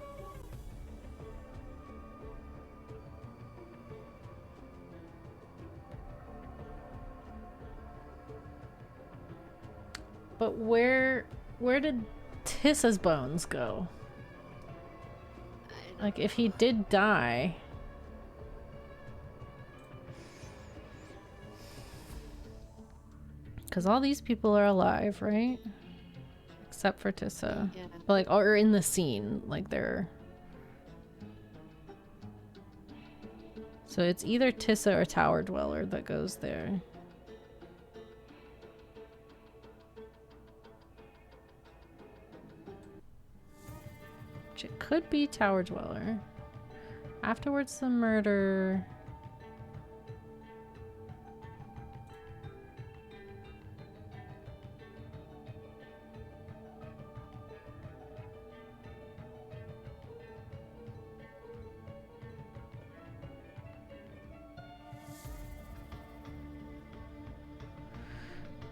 But where did Tissa's bones go? Like, if he did die... Because all these people are alive, right? Except for Tissa. Yeah. But like, or in the scene. Like, they're... So it's either Tissa or Tower Dweller that goes there. Which it could be Tower Dweller. Afterwards, the murder...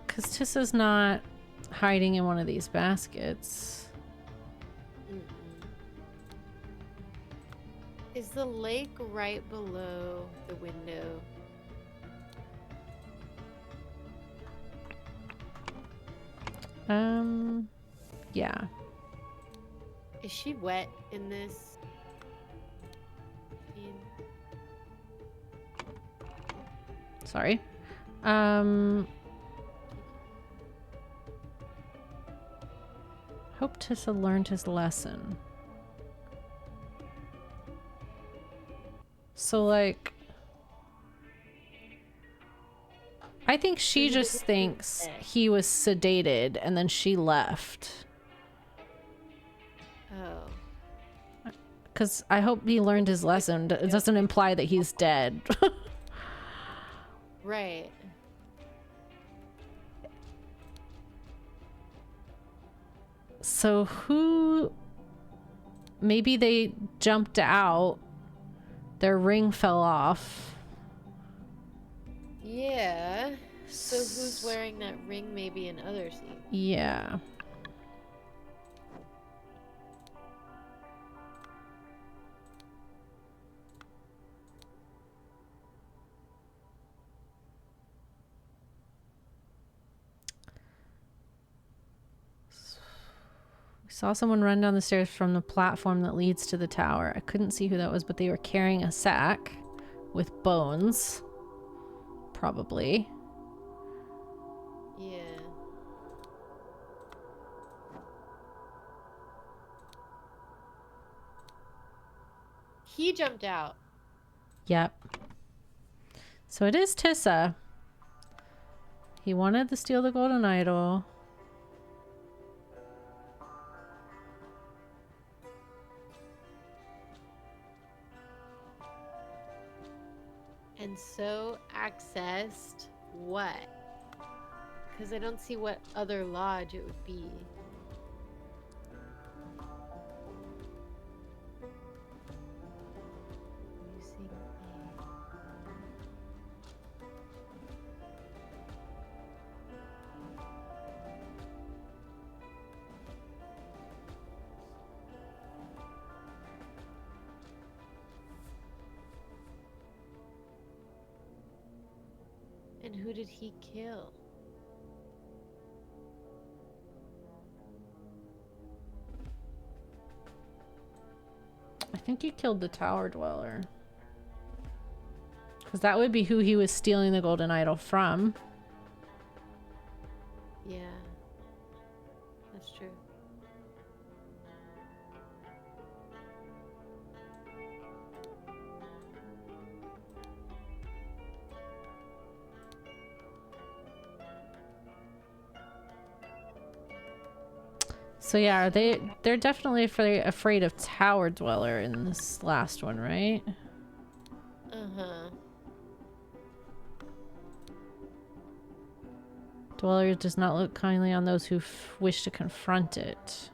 Because Tissa's not hiding in one of these baskets. Mm-mm. Is the lake right below the window? Yeah. Is she wet in this scene? Sorry. Hope Tissa learned his lesson. So, like... I think she just thinks he was sedated and then she left. Oh. Because I hope he learned his lesson. It doesn't imply that he's dead. Right. So who... Maybe they jumped out. Their ring fell off. Yeah. So who's wearing that ring maybe in other scenes? Yeah. We saw someone run down the stairs from the platform that leads to the tower. I couldn't see who that was, but they were carrying a sack with bones. Probably. Yeah. He jumped out. Yep. So it is Tissa. He wanted to steal the golden idol. And so accessed what? Because I don't see what other lodge it would be. Using And who did he kill? I think he killed the tower dweller. Because that would be who he was stealing the golden idol from. Yeah. That's true. So yeah, they're definitely afraid of tower dweller in this last one, right? Uh-huh. Dweller does not look kindly on those who wish to confront it.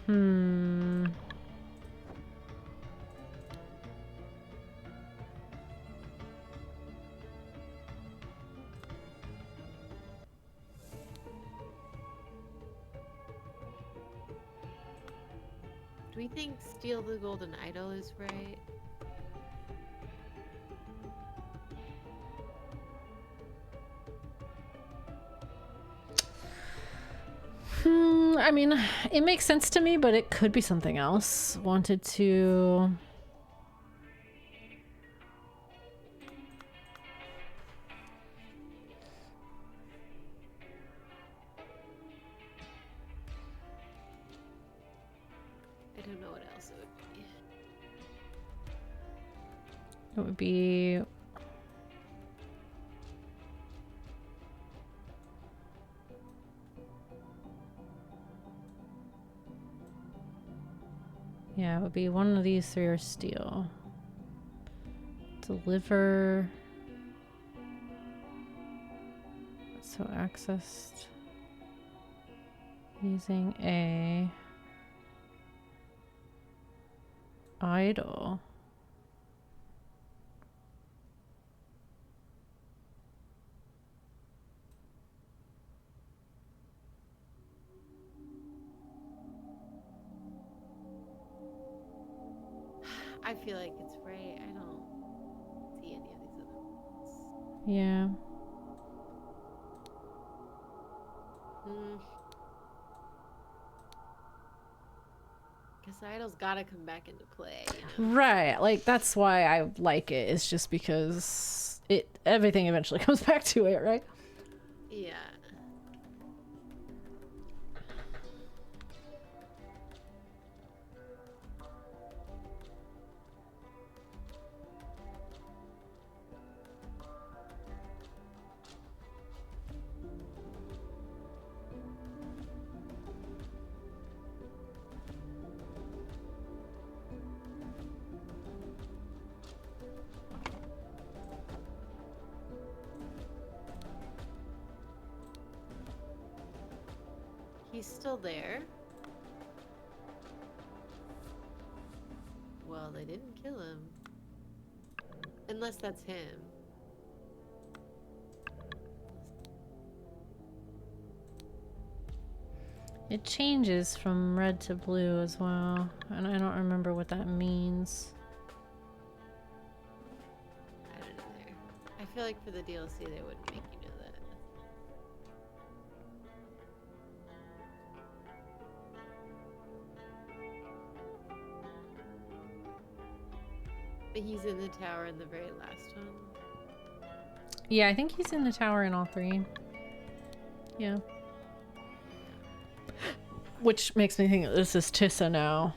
Hmm. Do we think steal the golden idol is right? I mean, it makes sense to me, but it could be something else. Wanted to... I don't know what else it would be. It would be... Yeah, it would be one of these three or steal. Deliver. So accessed using a idol. I feel like it's right. I don't see any of these other ones. Yeah. Because the idol's gotta come back into play. Right. Like, that's why I like it. It's just because everything eventually comes back to it, right? Yeah. He's still there. Well, they didn't kill him. Unless that's him. It changes from red to blue as well. And I don't remember what that means. I don't know there. I feel like for the DLC they wouldn't make you know that. But he's in the tower in the very last one. Yeah, I think he's in the tower in all three. Yeah. Which makes me think that this is Tissa now.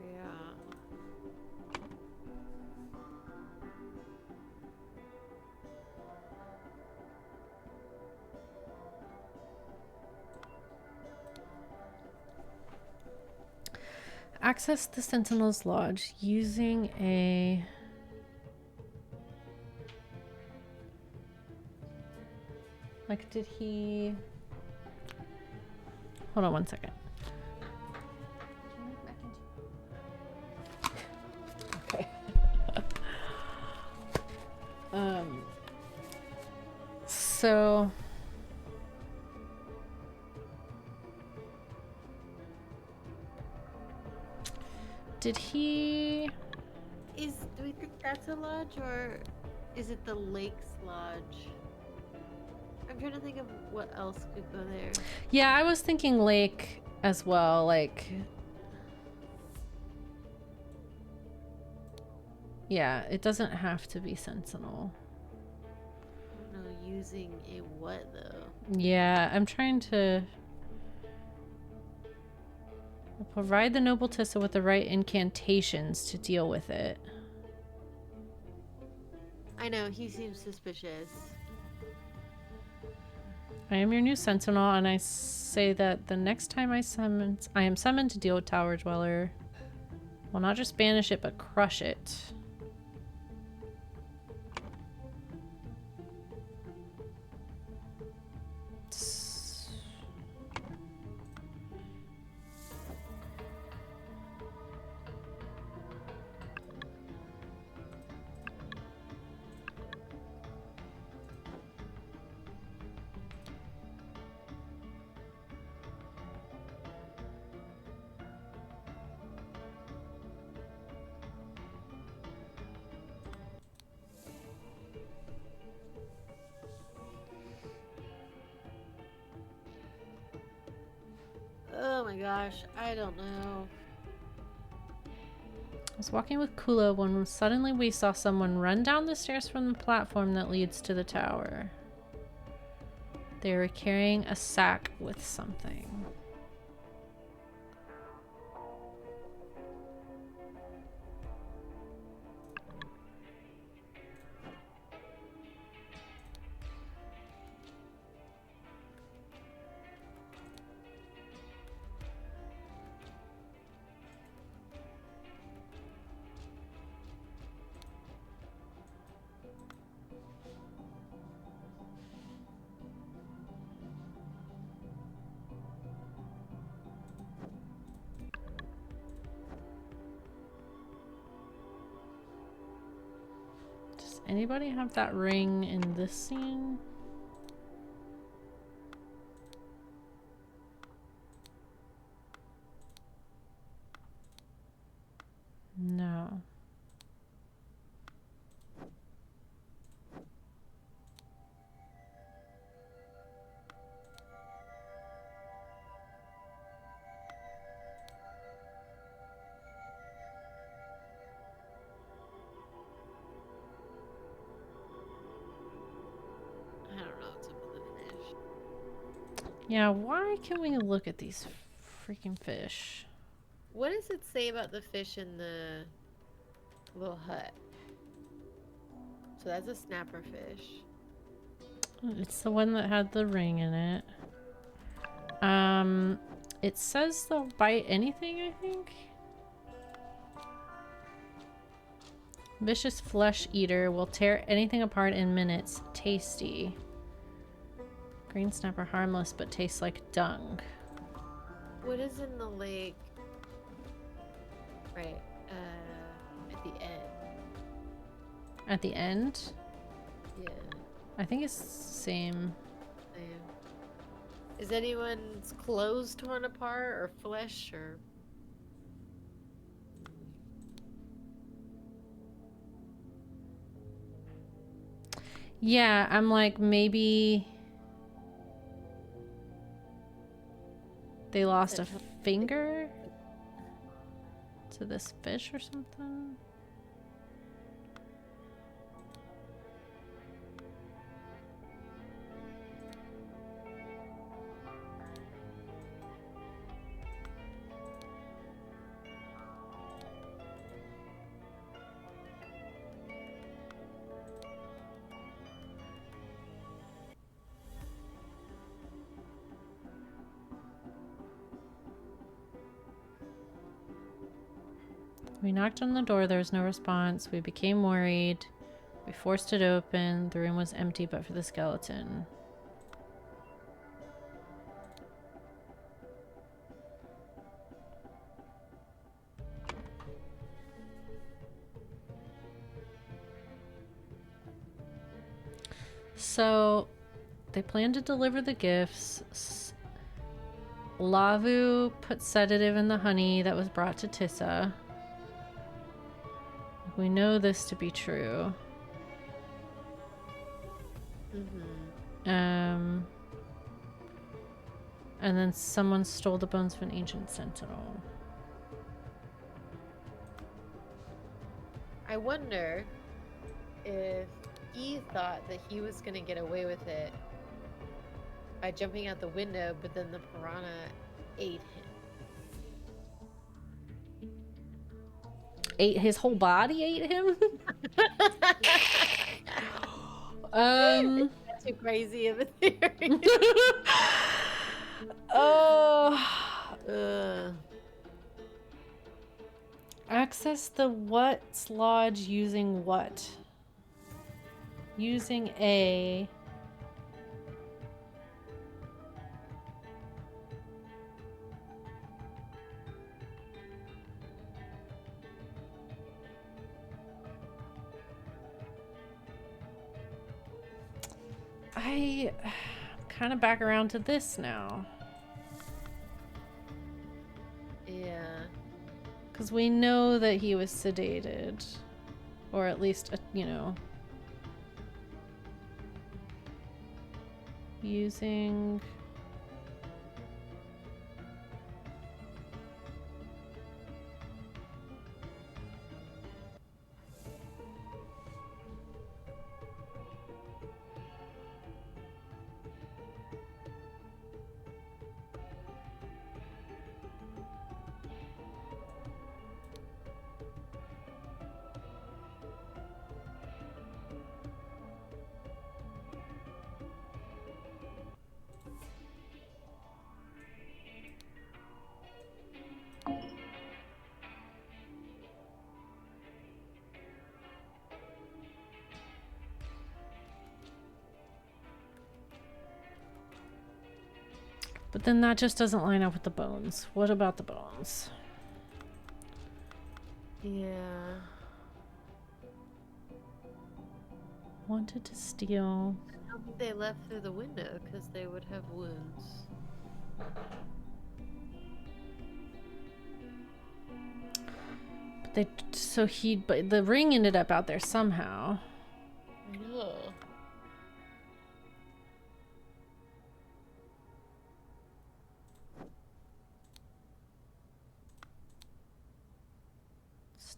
Yeah. Access the Sentinel's Lodge using a... Like, did he... Hold on one second. Okay. So... Did he... Do we think that's a lodge or is it the Lakes Lodge? I'm trying to think of what else could go there. Yeah, I was thinking lake as well, like... Yeah, it doesn't have to be Sentinel. No, using a what though? Yeah, I'm trying to... Provide the noble Tissa with the right incantations to deal with it. I know, he seems suspicious. I am your new sentinel, and I say that the next time I am summoned to deal with Tower Dweller, will not just banish it, but crush it. gosh, I don't know. I was walking with Kula when suddenly we saw someone run down the stairs from the platform that leads to the tower. They were carrying a sack with something. Does anybody have that ring in this scene? No. I don't know what's up with the fish. Yeah, why can we look at these freaking fish? What does it say about the fish in the little hut? So that's a snapper fish. It's the one that had the ring in it. It says they'll bite anything, I think. Vicious flesh eater will tear anything apart in minutes. Tasty. Green snapper harmless but tastes like dung. What is in the lake? Right, at the end. At the end? Yeah. I think it's the same. Is anyone's clothes torn apart or flesh or? Yeah, I'm like, maybe they lost a finger to this fish or something. We knocked on the door, there was no response. We became worried. We forced it open. The room was empty but for the skeleton. So, they planned to deliver the gifts. Lavu put sedative in the honey that was brought to Tissa. We know this to be true. And then someone stole the bones of an ancient sentinel. I wonder if he thought that he was gonna get away with it by jumping out the window, but then the piranha ate him. Ate his whole body? Ate him? That's too crazy of a theory. Access the what's lodge using what? Using a... I'm kind of back around to this now. Yeah. Because we know that he was sedated. Or at least, you know. Using... But then that just doesn't line up with the bones. What about the bones? Yeah. Wanted to steal. I don't think they left through the window because they would have wounds. But the ring ended up out there somehow. I know.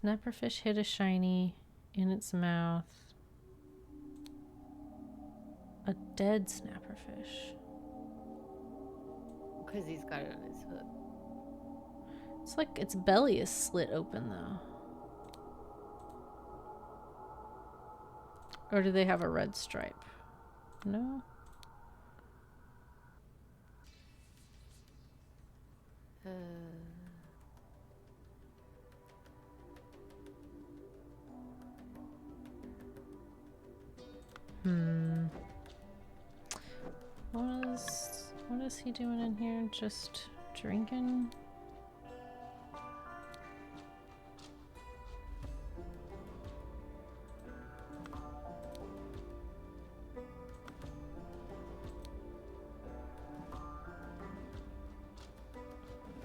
Snapperfish hid a shiny in its mouth. A dead snapperfish. Because he's got it on his hook. It's like its belly is slit open though. Or do they have a red stripe? No? What is he doing in here? Just drinking?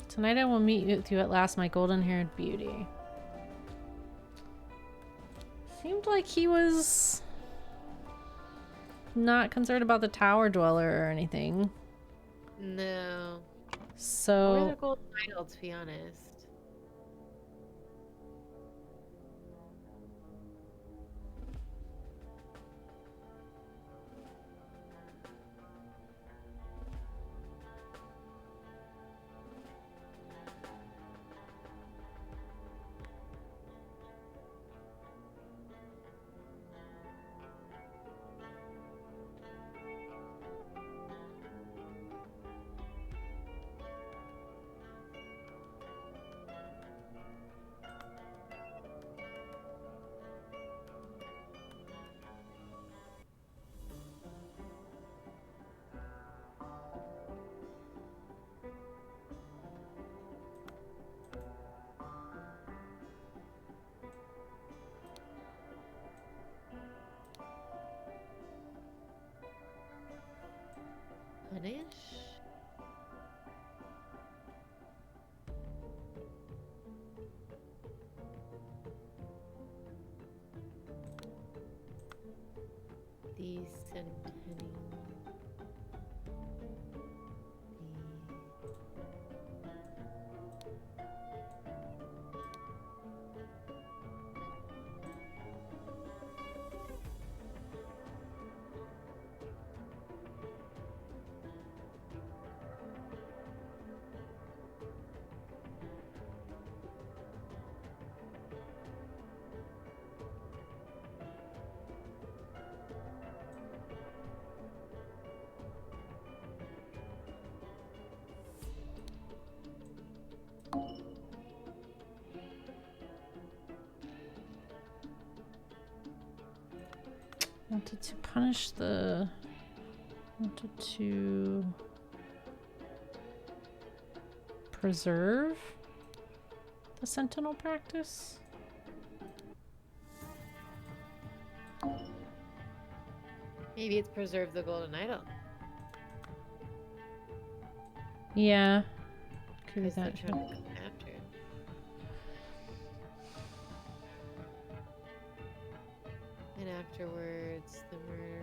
Tonight I will meet with you at last, my golden-haired beauty. Seemed like he was not concerned about the tower dweller or anything. No. So... Or the gold idol, to be honest. Punish? The Centennial. Wanted to punish the... Wanted to... preserve the sentinel practice? Maybe it's preserve the golden idol. Yeah. Could be Because they're that trying too. to come after him. And afterwards, the murderer.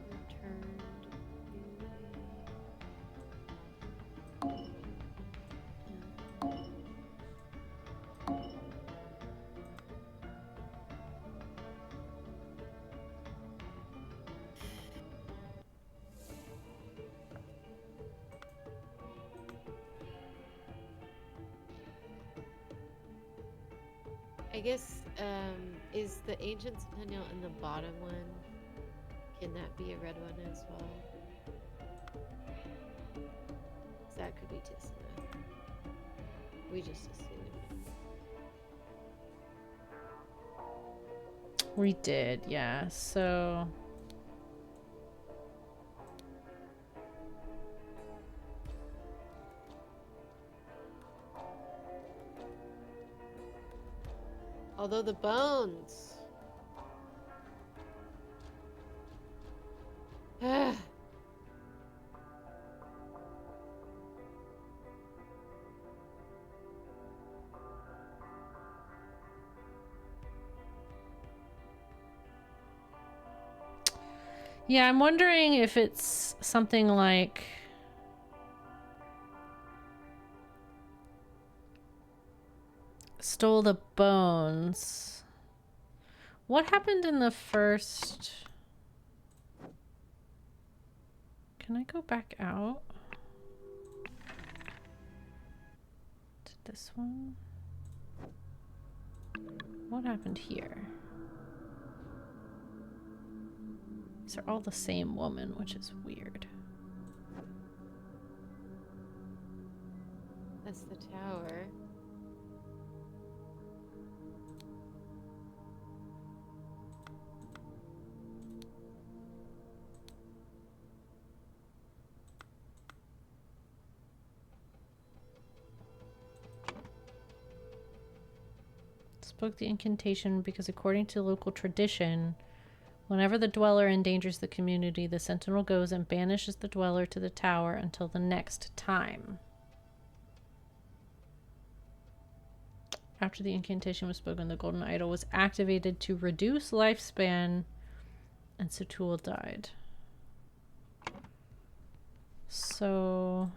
Returned I guess, is the ancient centennial in the bottom one? Can that be a red one as well? 'Cause that could be Tissima. We just assumed. We did, yeah. So... Although the bones. Yeah, I'm wondering if it's something like... Stole the bones. What happened in the first... Can I go back out? To this one? What happened here? These are all the same woman, which is weird. That's the tower. Spoke the incantation because according to local tradition, whenever the dweller endangers the community, the sentinel goes and banishes the dweller to the tower until the next time. After the incantation was spoken, the golden idol was activated to reduce lifespan, and Satul died. So,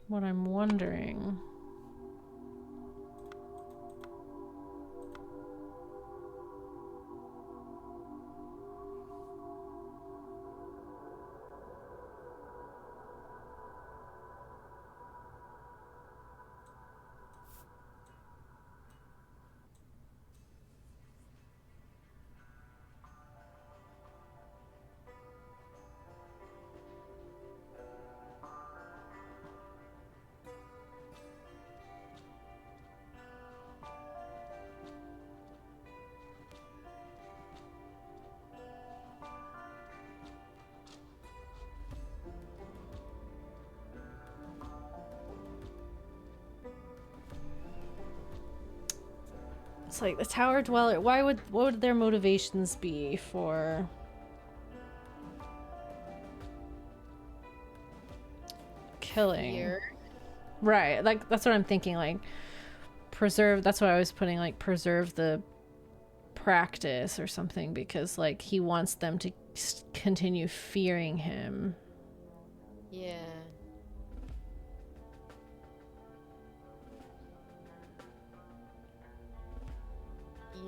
what I'm wondering... It's like the tower dweller. What would their motivations be for killing? Here. Right, like that's what I'm thinking. Like preserve. That's what I was putting. Like preserve the practice or something because like he wants them to continue fearing him. Yeah.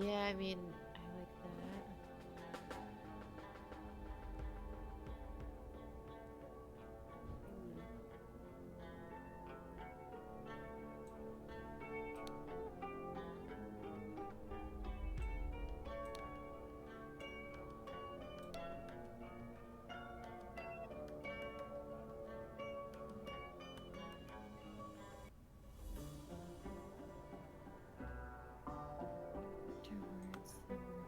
Yeah, I mean, I like that. Towards the murderer.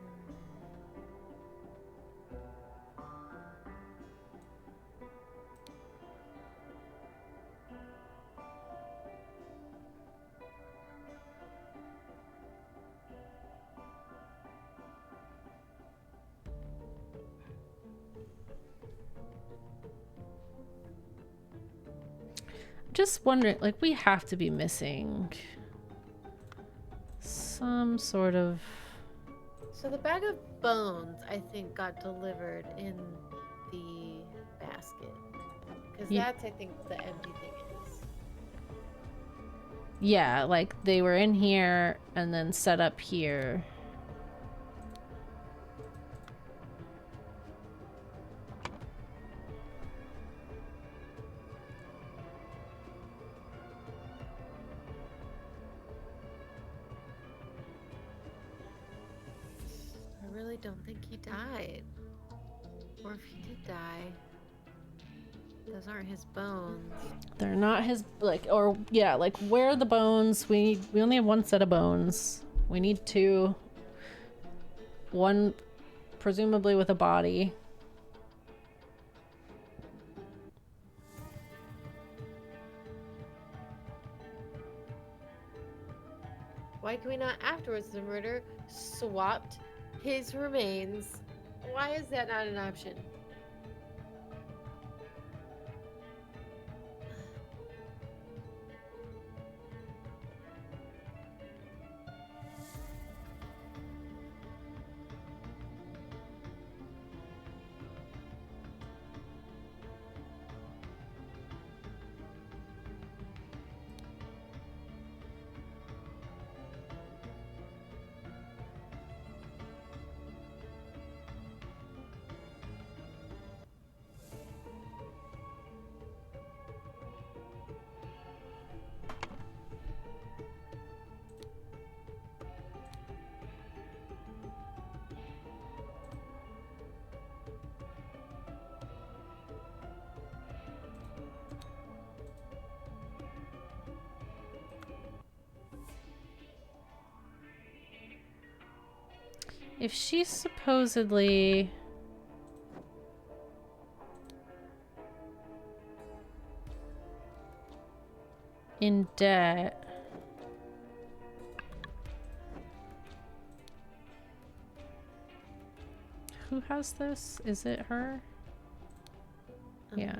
Just wondering, like we have to be missing some sort of... So the bag of bones, I think, got delivered in the basket. Because that's, I think, the empty thing is. Yeah, like they were in here and then set up here. I really don't think he died. Or if he did die, those aren't his bones. They're not his, like, or yeah, like where are the bones? We only have one set of bones. We need two. One presumably with a body. Why can we not, afterwards the murder, swapped his remains? Why is that not an option? If she's supposedly in debt, who has this? Is it her? Yeah.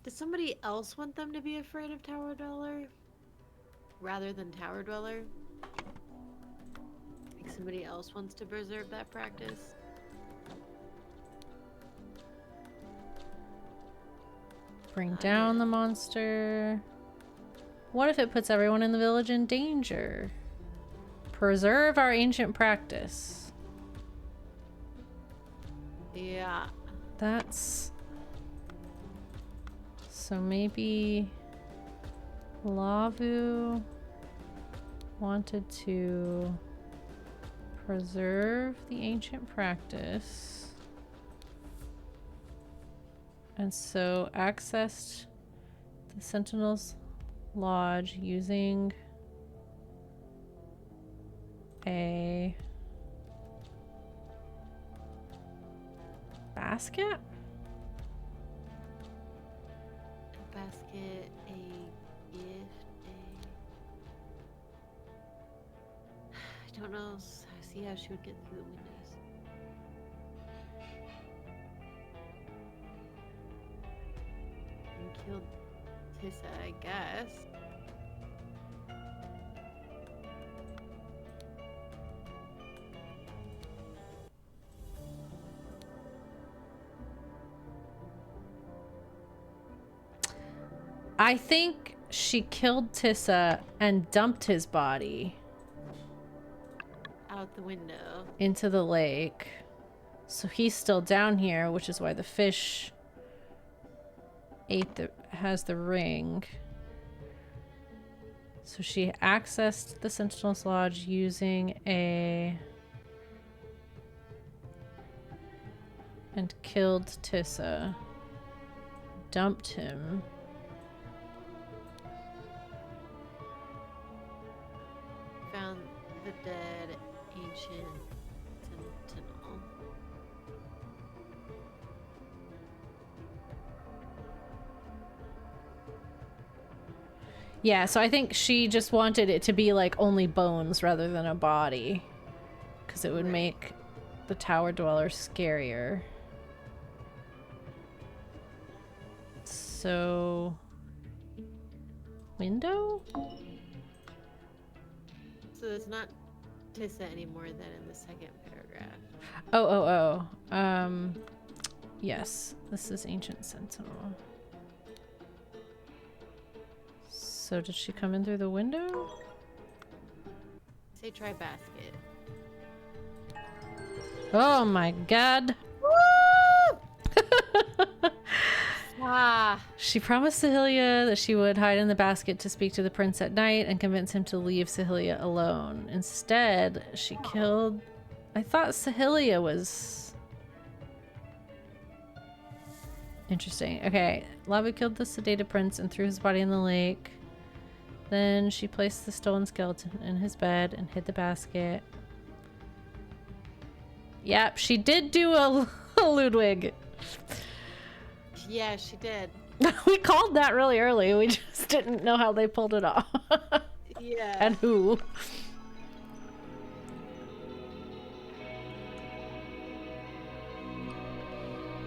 Does somebody else want them to be afraid of Tower Dweller rather than Tower Dweller? Like somebody else wants to preserve that practice? Bring down the monster. What if it puts everyone in the village in danger? Preserve our ancient practice. Yeah. That's... So maybe Lavu wanted to preserve the ancient practice, and so accessed the Sentinel's Lodge using a basket? Basket, a gift, I don't know. See how she would get through the windows. And killed Tissa, I guess. I think she killed Tissa and dumped his body Out the window. into the lake. So he's still down here, which is why the fish has the ring. So she accessed the Sentinel's Lodge using and killed Tissa. Dumped him. Found the dead ancient sentinel. Yeah, so I think she just wanted it to be like only bones rather than a body, because it would make the Tower Dweller scarier. So... window? So it's not Tissa anymore than in the second paragraph. Yes, this is Ancient Sentinel. So did she come in through the window? Say try basket. Oh my god. Woo! Ah. She promised Sahilia that she would hide in the basket to speak to the prince at night and convince him to leave Sahilia alone. Instead, she killed... I thought Sahilia was... Interesting. Okay, Lava killed the sedated prince and threw his body in the lake. Then she placed the stolen skeleton in his bed and hid the basket. Yep, she did do a Ludwig. Yeah, she did. We called that really early. We just didn't know how they pulled it off. Yeah. And who.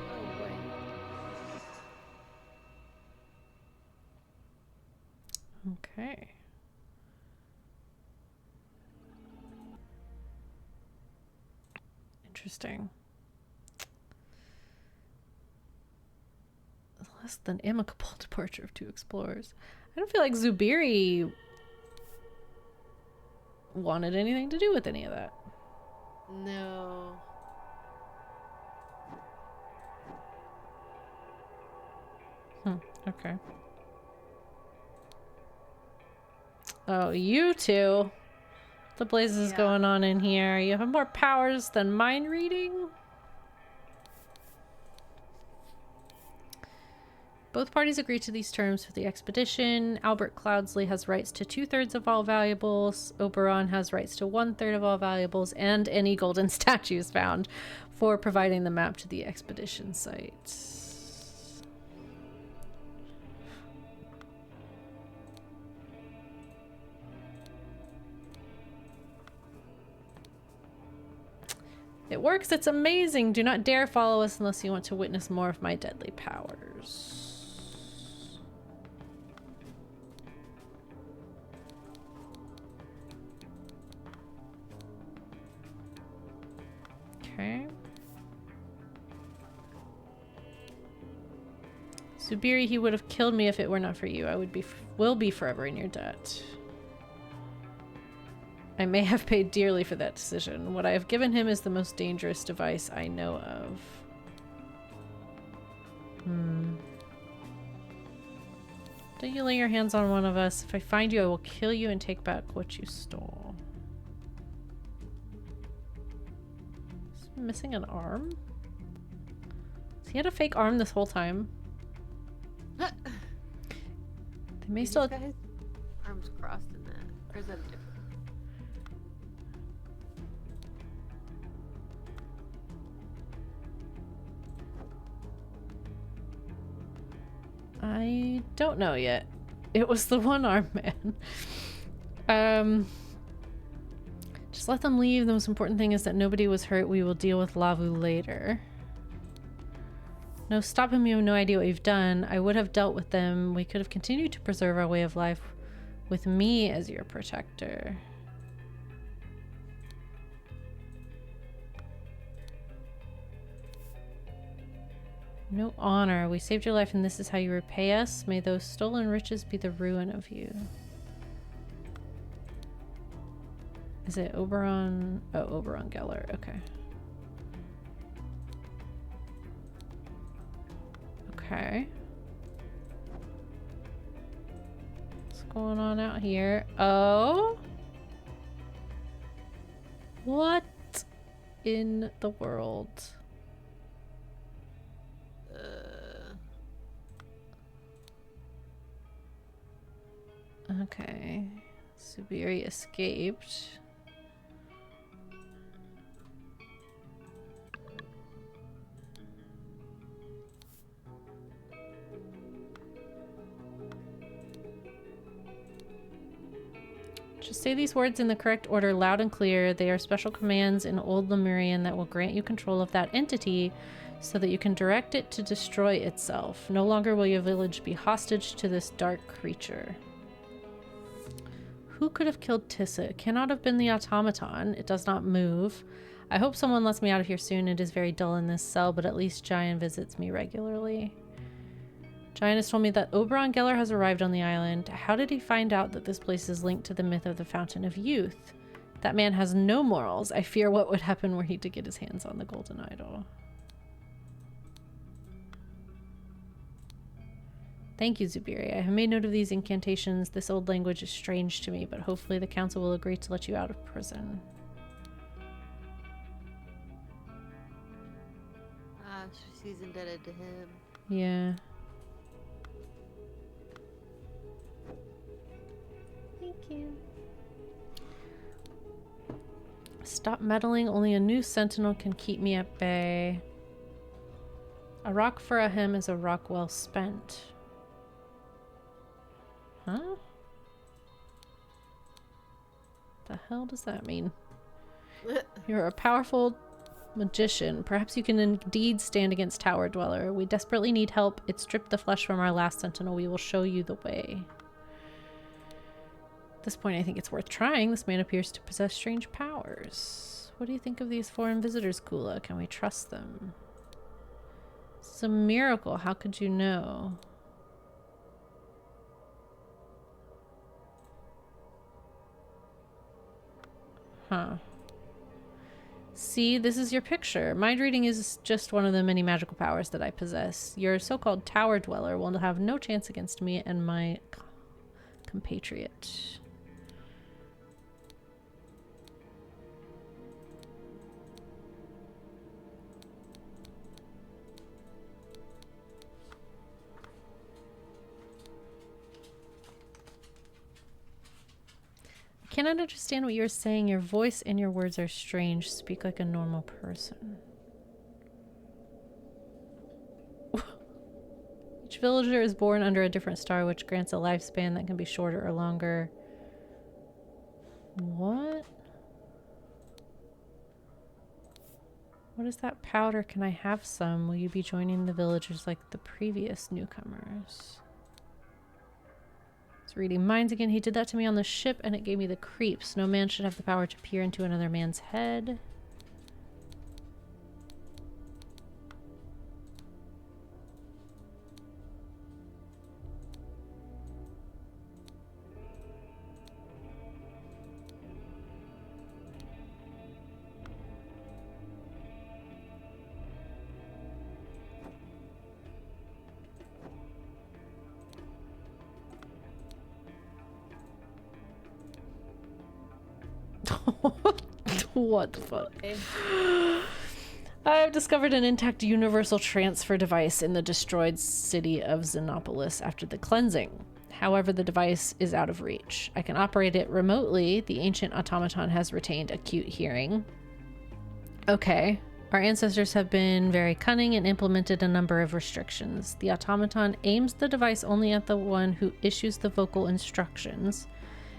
Oh boy. Okay. Interesting. Less than amicable departure of two explorers. I don't feel like Zubiri wanted anything to do with any of that. No. Okay. Oh, you two. What the blazes is going on in here? You have more powers than mind reading? Both parties agree to these terms for the expedition. Albert Cloudsley has rights to 2/3 of all valuables. Oberon has rights to 1/3 of all valuables and any golden statues found for providing the map to the expedition site. It works. It's amazing. Do not dare follow us unless you want to witness more of my deadly powers. Okay. Zubiri, he would have killed me if it were not for you. I will be forever in your debt. I may have paid dearly for that decision. What I have given him is the most dangerous device I know of. Don't you lay your hands on one of us. If I find you, I will kill you and take back what you stole. Is he missing an arm? Has he had a fake arm this whole time? They may still... Got his arms crossed in that. Or is that different? I don't know yet. It was the one-armed man. Just let them leave. The most important thing is that nobody was hurt. We will deal with Lavu later. No, stop him. You have no idea what you've done. I would have dealt with them. We could have continued to preserve our way of life with me as your protector. No honor. We saved your life and this is how you repay us. May those stolen riches be the ruin of you. Is it Oberon? Oh, Oberon Geller. Okay. Okay. What's going on out here? Oh? What in the world? Okay. Zubiri escaped. Just say these words in the correct order, loud and clear. They are special commands in Old Lemurian that will grant you control of that entity so that you can direct it to destroy itself. No longer will your village be hostage to this dark creature. Who could have killed Tissa? It cannot have been the automaton. It does not move. I hope someone lets me out of here soon. It is very dull in this cell, but at least Giant visits me regularly. Giant has told me that Oberon Geller has arrived on the island. How did he find out that this place is linked to the myth of the Fountain of Youth? That man has no morals. I fear what would happen were he to get his hands on the golden idol. Thank you, Zubiri. I have made note of these incantations. This old language is strange to me, but hopefully the council will agree to let you out of prison. She's indebted to him. Yeah. Thank you. Stop meddling. Only a new sentinel can keep me at bay. A rock for a hymn is a rock well spent. Huh? The hell does that mean? You're a powerful magician. Perhaps you can indeed stand against Tower Dweller. We desperately need help. It stripped the flesh from our last sentinel. We will show you the way. At this point, I think it's worth trying. This man appears to possess strange powers. What do you think of these foreign visitors, Kula? Can we trust them? It's a miracle. How could you know? Huh. See, this is your picture. Mind reading is just one of the many magical powers that I possess. Your so-called Tower Dweller will have no chance against me and my compatriot. I cannot understand what you're saying. Your voice and your words are strange. Speak like a normal person. Each villager is born under a different star, which grants a lifespan that can be shorter or longer. What? What is that powder? Can I have some? Will you be joining the villagers like the previous newcomers? Reading minds again. He did that to me on the ship and it gave me the creeps. No man should have the power to peer into another man's head. What the fuck? Okay. I have discovered an intact universal transfer device in the destroyed city of Xenopolis after the cleansing. However, the device is out of reach. I can operate it remotely. The ancient automaton has retained acute hearing. Okay. Our ancestors have been very cunning and implemented a number of restrictions. The automaton aims the device only at the one who issues the vocal instructions.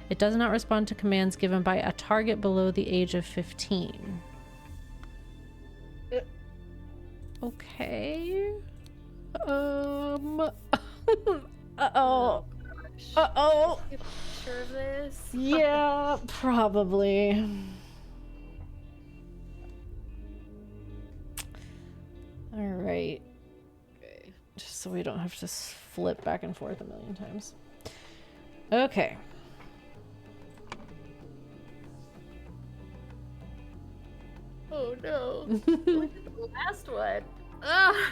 It does not respond to commands given by a target below the age of 15. Okay. Uh-oh. Uh-oh. Take a picture of this. Yeah, probably. All right. Okay. Just so we don't have to flip back and forth a million times. Okay. Oh no. Look at the last one. Ah.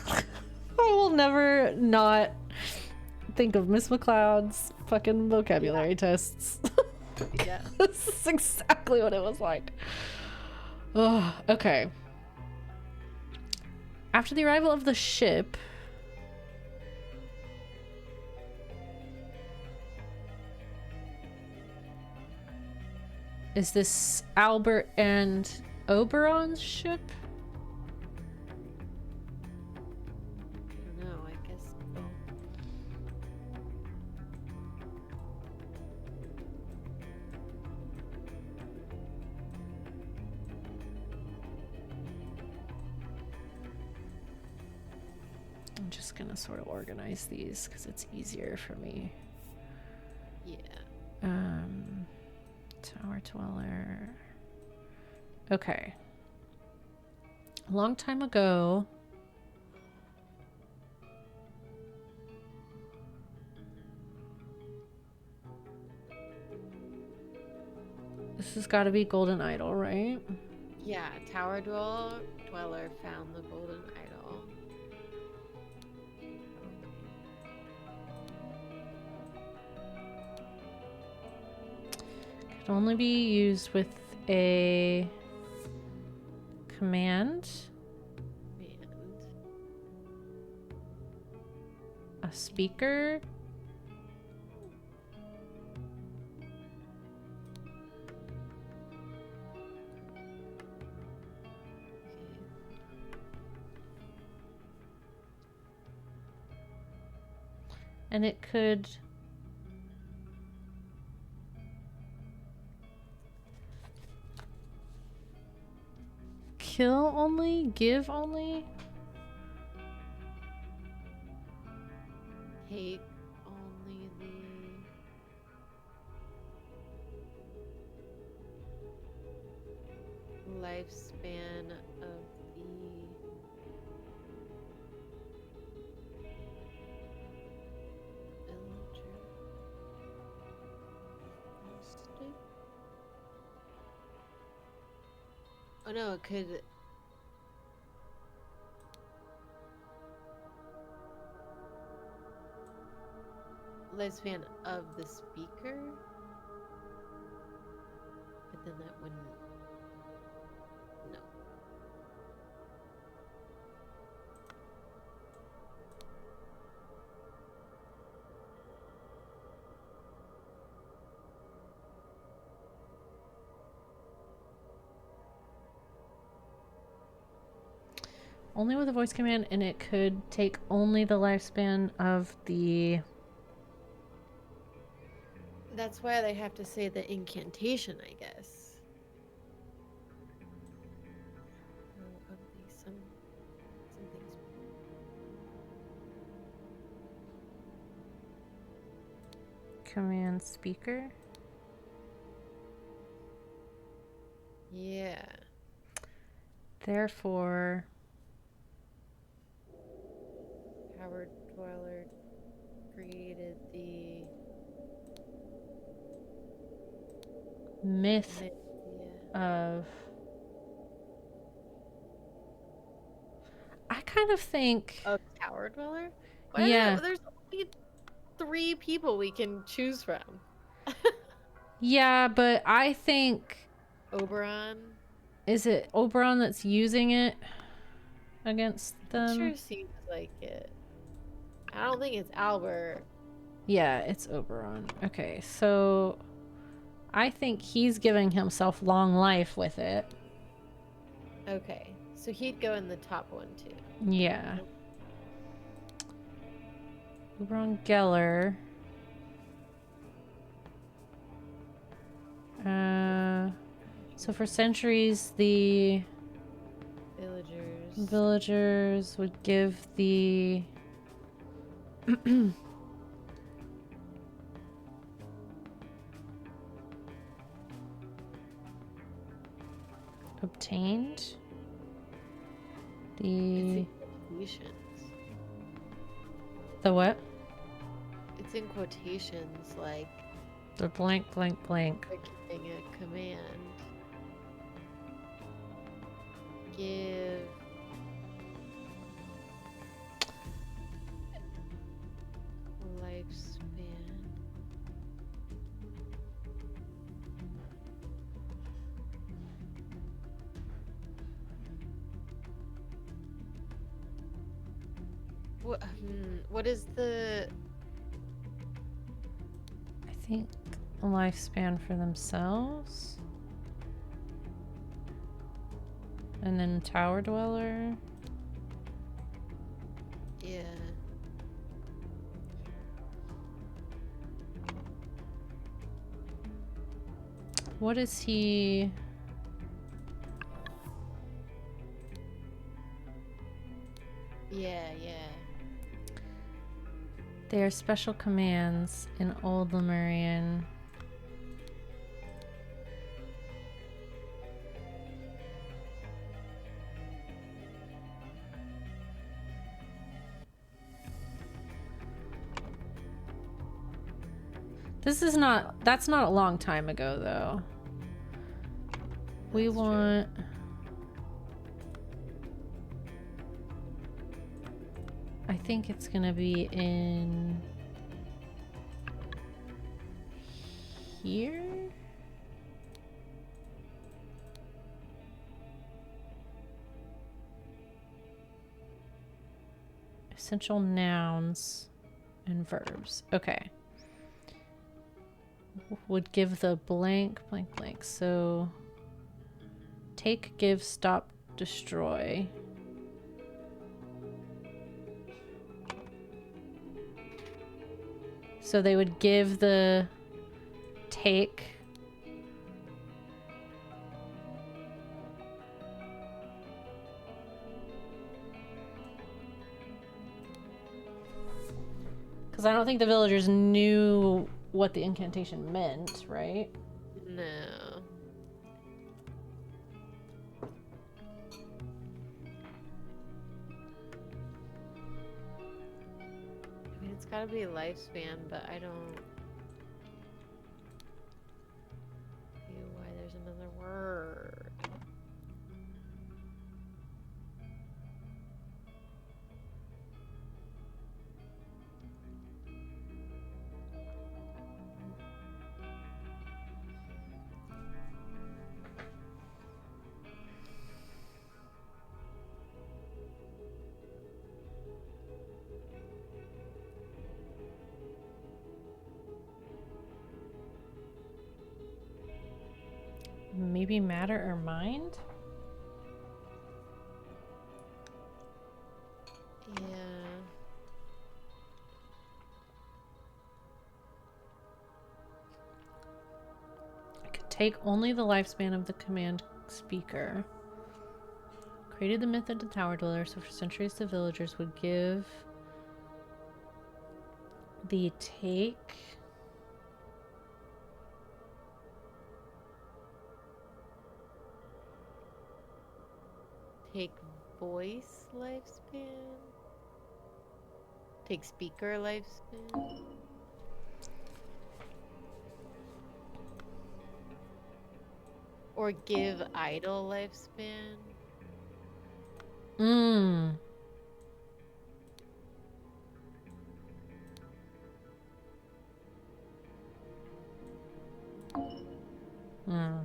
I will never not think of Miss McLeod's fucking vocabulary tests. Yeah. This is exactly what it was like. Oh, okay. After the arrival of the ship, is this Albert and Oberon's ship? I don't know, I guess. Oh. just gonna sort of organize these because it's easier for me. Yeah. Tower dweller. Okay. A long time ago, this has got to be golden idol, right? Yeah, tower dweller found the golden idol. Could only be used with a command, a speaker, and it could kill only, give only. Take only the lifespan of the villager. Oh no, it could. Lifespan of the speaker, but then that wouldn't. No. Only with a voice command, and it could take only the lifespan of the... That's why they have to say the incantation, I guess. Oh, of the some things. Command speaker. Yeah. Therefore, Howard Dweller created the myth yeah. of... I kind of think... Oh, Tower Dweller? Why Yeah. there's only 3 people we can choose from. Yeah, but I think... Oberon? Is it Oberon that's using it against them? It sure seems like it. I don't think it's Albert. Yeah, it's Oberon. Okay, so I think he's giving himself long life with it. Okay, so he'd go in the top one too. Yeah. Oberon Geller. So for centuries, the villagers would give the obtained the what? It's in quotations, like the blank blank blank. they're giving a command. Give lifespan. What is the... I think a lifespan for themselves. And then Tower Dweller. Yeah. What is he? Yeah. They are special commands in Old Lemurian. That's not a long time ago, though. We want... I think it's gonna be in... here? Essential nouns and verbs. Okay. Would give the blank, blank, blank. So take, give, stop, destroy. So they would give the take. Because I don't think the villagers knew what the incantation meant, right? No. I mean, it's gotta be lifespan, but I don't see why there's another word. Maybe matter or mind? Yeah. I could take only the lifespan of the command speaker. Created the myth of the tower dweller, so for centuries the villagers would give the take. Take voice lifespan. Take speaker lifespan. Or give idle lifespan. Mmm. Hmm.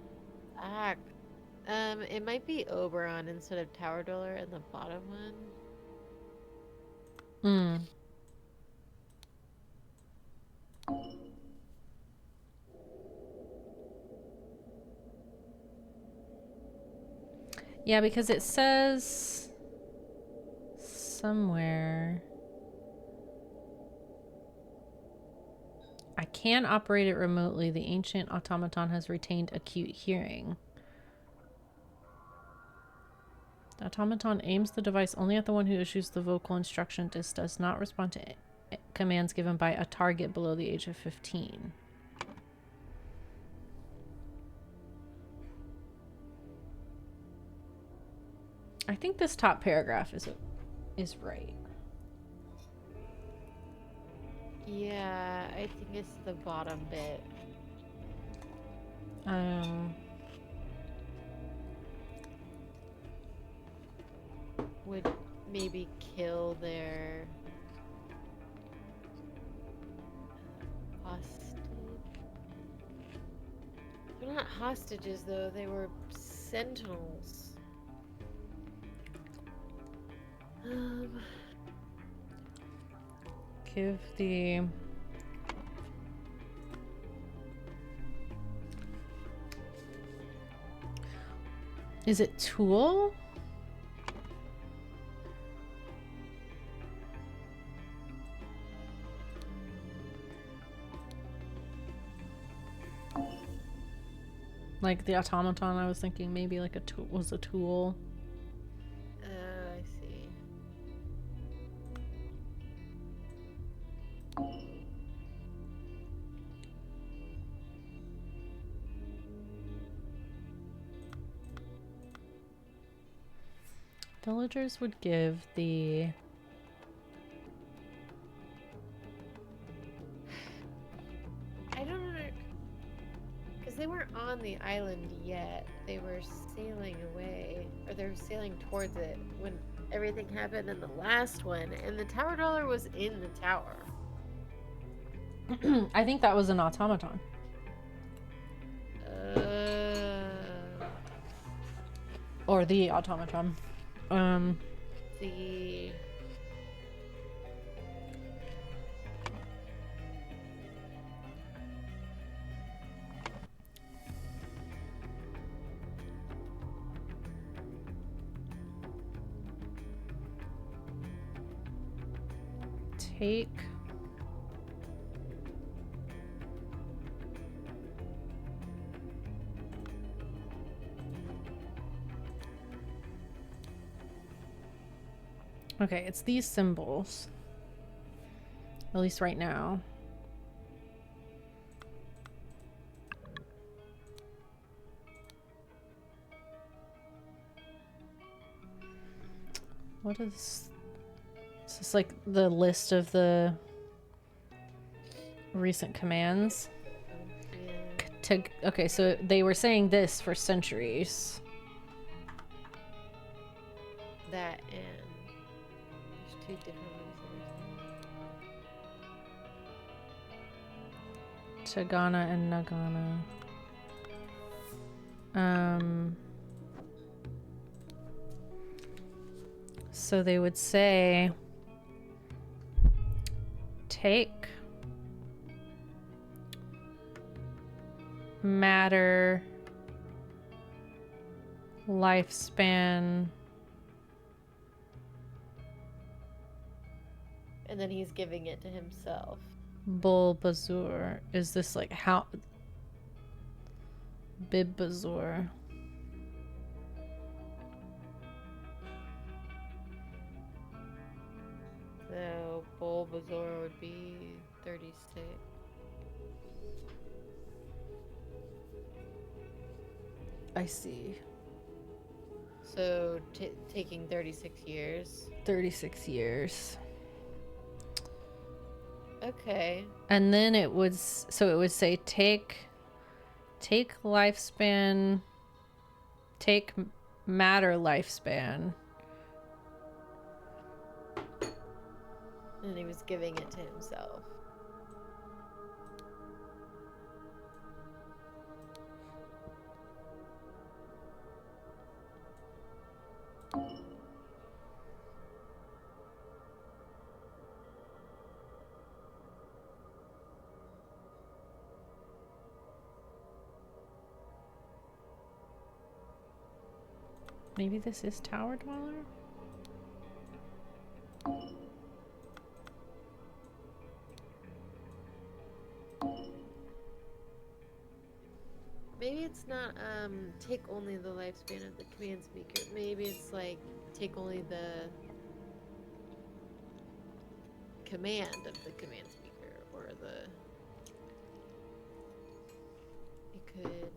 Ah, it might be Oberon instead of Tower Dweller in the bottom one. Hmm. Yeah, because it says somewhere I can operate it remotely. The ancient automaton has retained acute hearing. The automaton aims the device only at the one who issues the vocal instruction. This does not respond to commands given by a target below the age of 15. I think this top paragraph is right. Yeah, I think it's the bottom bit. Would maybe kill their hostage. They're not hostages though, they were sentinels. Give the... Is it tool? Like the automaton, I was thinking maybe like a tool was a tool. I see. Villagers would give the... I don't know. Because they weren't on the island yet. They were sailing away. Or they were sailing towards it when everything happened in the last one. And the tower dweller was in the tower. I think that was an automaton. Or the automaton. The... Take... Okay, it's these symbols. At least right now. What is this like the list of the recent commands? Yeah. Okay, so they were saying this for centuries. That and there's two different ones. Tagana and Nagana. So they would say, take matter, lifespan. And then he's giving it to himself. Bulbasaur. Is this like how? Bibasaur. So Bulbasaur would be 36. I see. So taking 36 years. 36 years. Okay. And then it would say take lifespan, take matter lifespan. And he was giving it to himself. Maybe this is Tower Dweller? Maybe it's not take only the lifespan of the command speaker. Maybe it's like take only the command of the command speaker, or the... It could...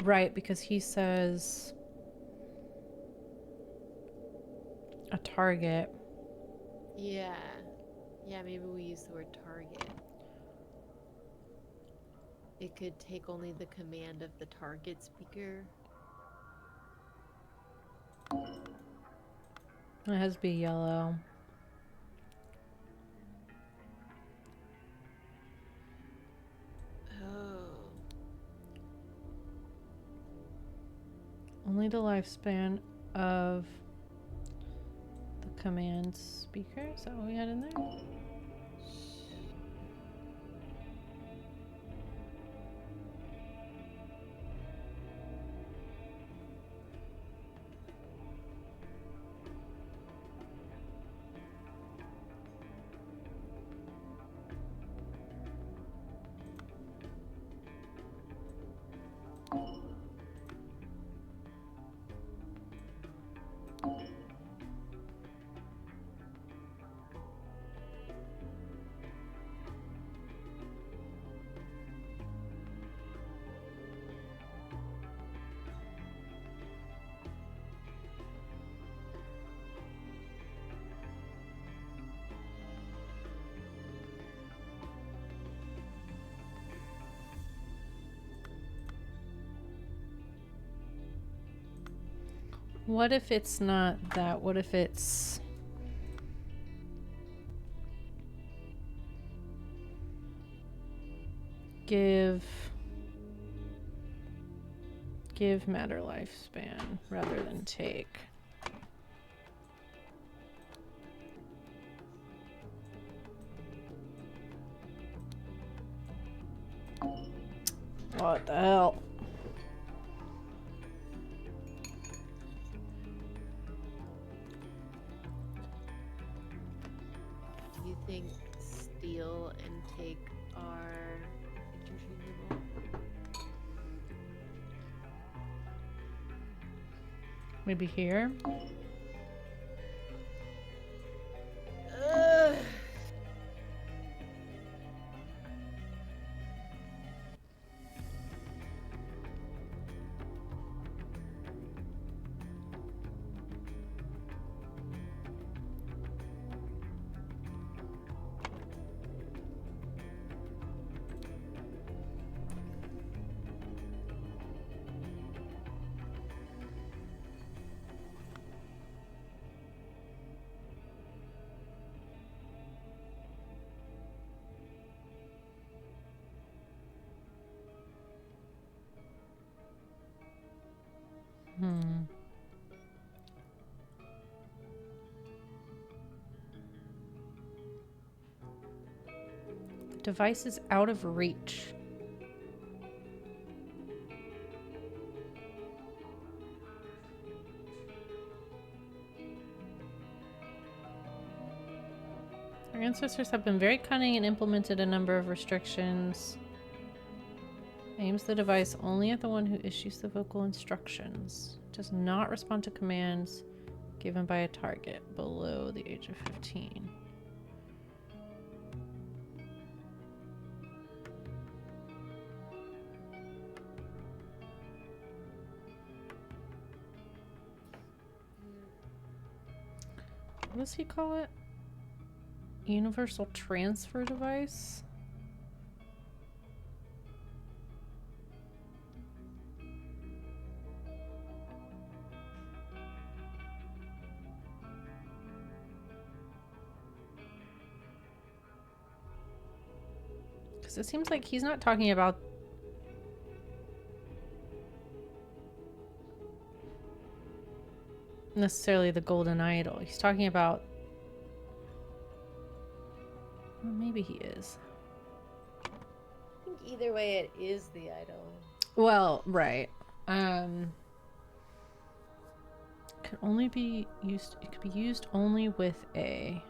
Right, because he says a target. Yeah. Yeah, maybe we use the word target. It could take only the command of the target speaker. It has to be yellow. Oh. Only the lifespan of the command speaker? Is that what we had in there? What if it's not that? What if it's... Give matter lifespan rather than take. What the hell? Do you think steal and take are interchangeable? Maybe here? Ugh. Device is out of reach. Our ancestors have been very cunning and implemented a number of restrictions. Aims the device only at the one who issues the vocal instructions. Does not respond to commands given by a target below the age of 15. What does he call it? Universal transfer device? Because it seems like he's not talking about necessarily the golden idol. He's talking about... Well, maybe he is. I think either way it is the idol. Well, right. Can only be used... It could be used only with a...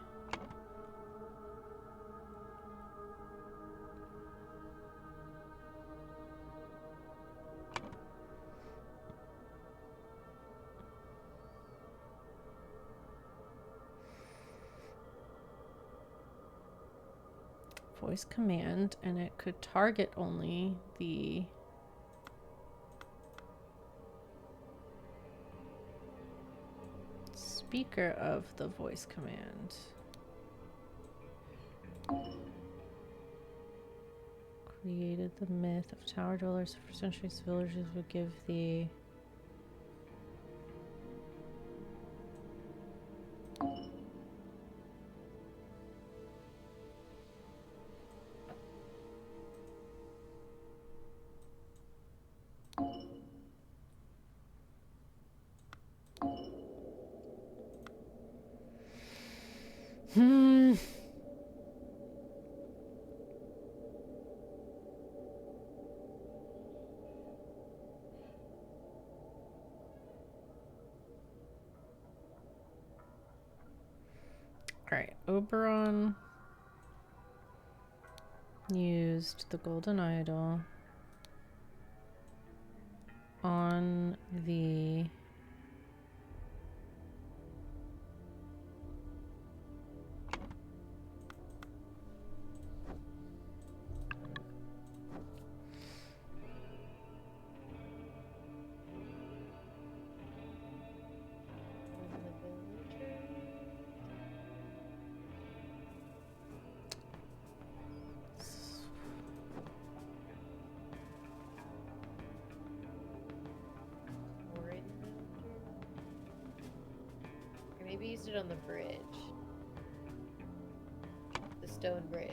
voice command, and it could target only the speaker of the voice command. Created the myth of tower dwellers for centuries. Villagers would give the Alright, Oberon used the golden idol on the Or in the used it on the bridge. The stone bridge.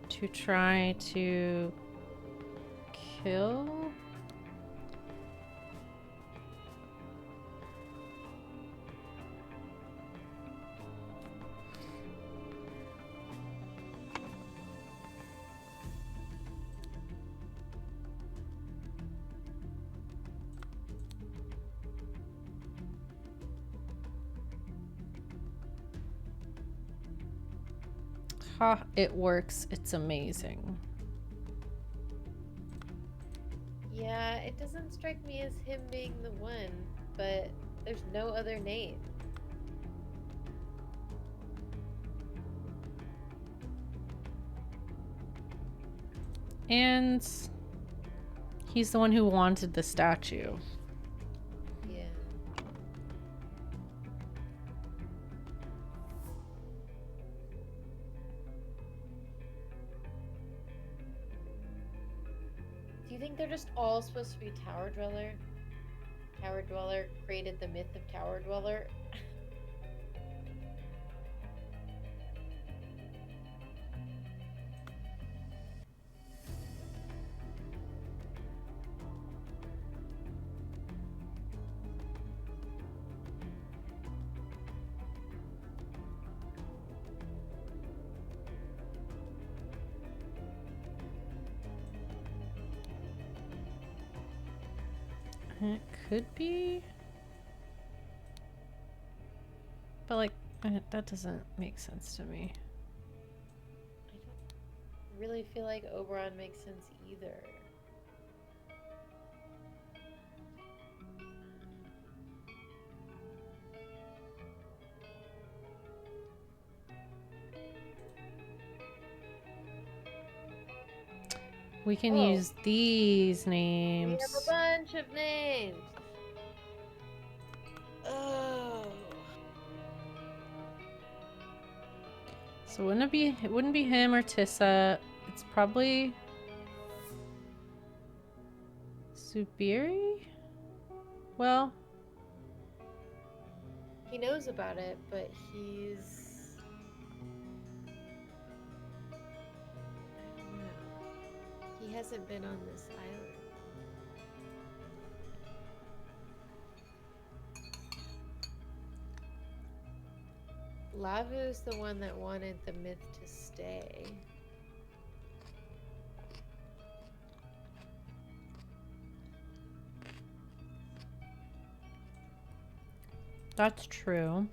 To try to kill? Ha, it works. It's amazing. Yeah, it doesn't strike me as him being the one, but there's no other name. And he's the one who wanted the statue. Yeah. Do you think they're just all supposed to be Tower Dweller? Tower Dweller created the myth of Tower Dweller? It could be. But, like, that doesn't make sense to me. I don't really feel like Oberon makes sense either. We can Oh. use these We names. have a bunch of names. Oh. So it wouldn't be him or Tissa. It's probably Subiri? Well, He knows about it, but he's... I don't know. He hasn't been on this island. Lavu's the one that wanted the myth to stay. that's true.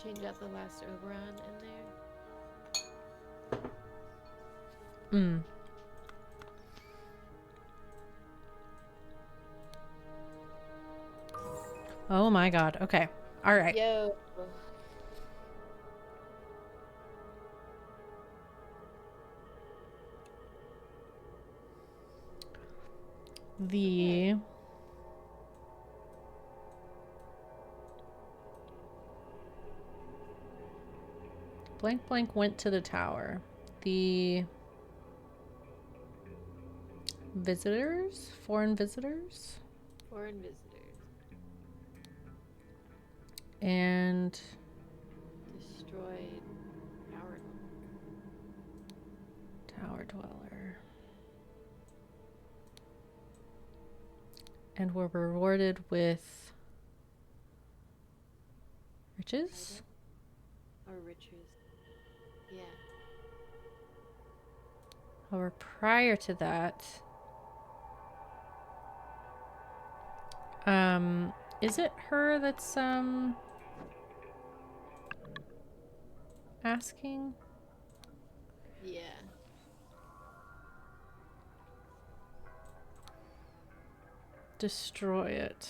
Change out the last Oberon in there. Mm. Oh my god. Okay. All right. Yo. The blank blank went to the tower. The visitors, foreign visitors, Foreign visitors. and Destroyed tower dweller, and were rewarded with riches. or riches. Yeah. However, prior to that, is it her that's asking? Yeah. Destroy it.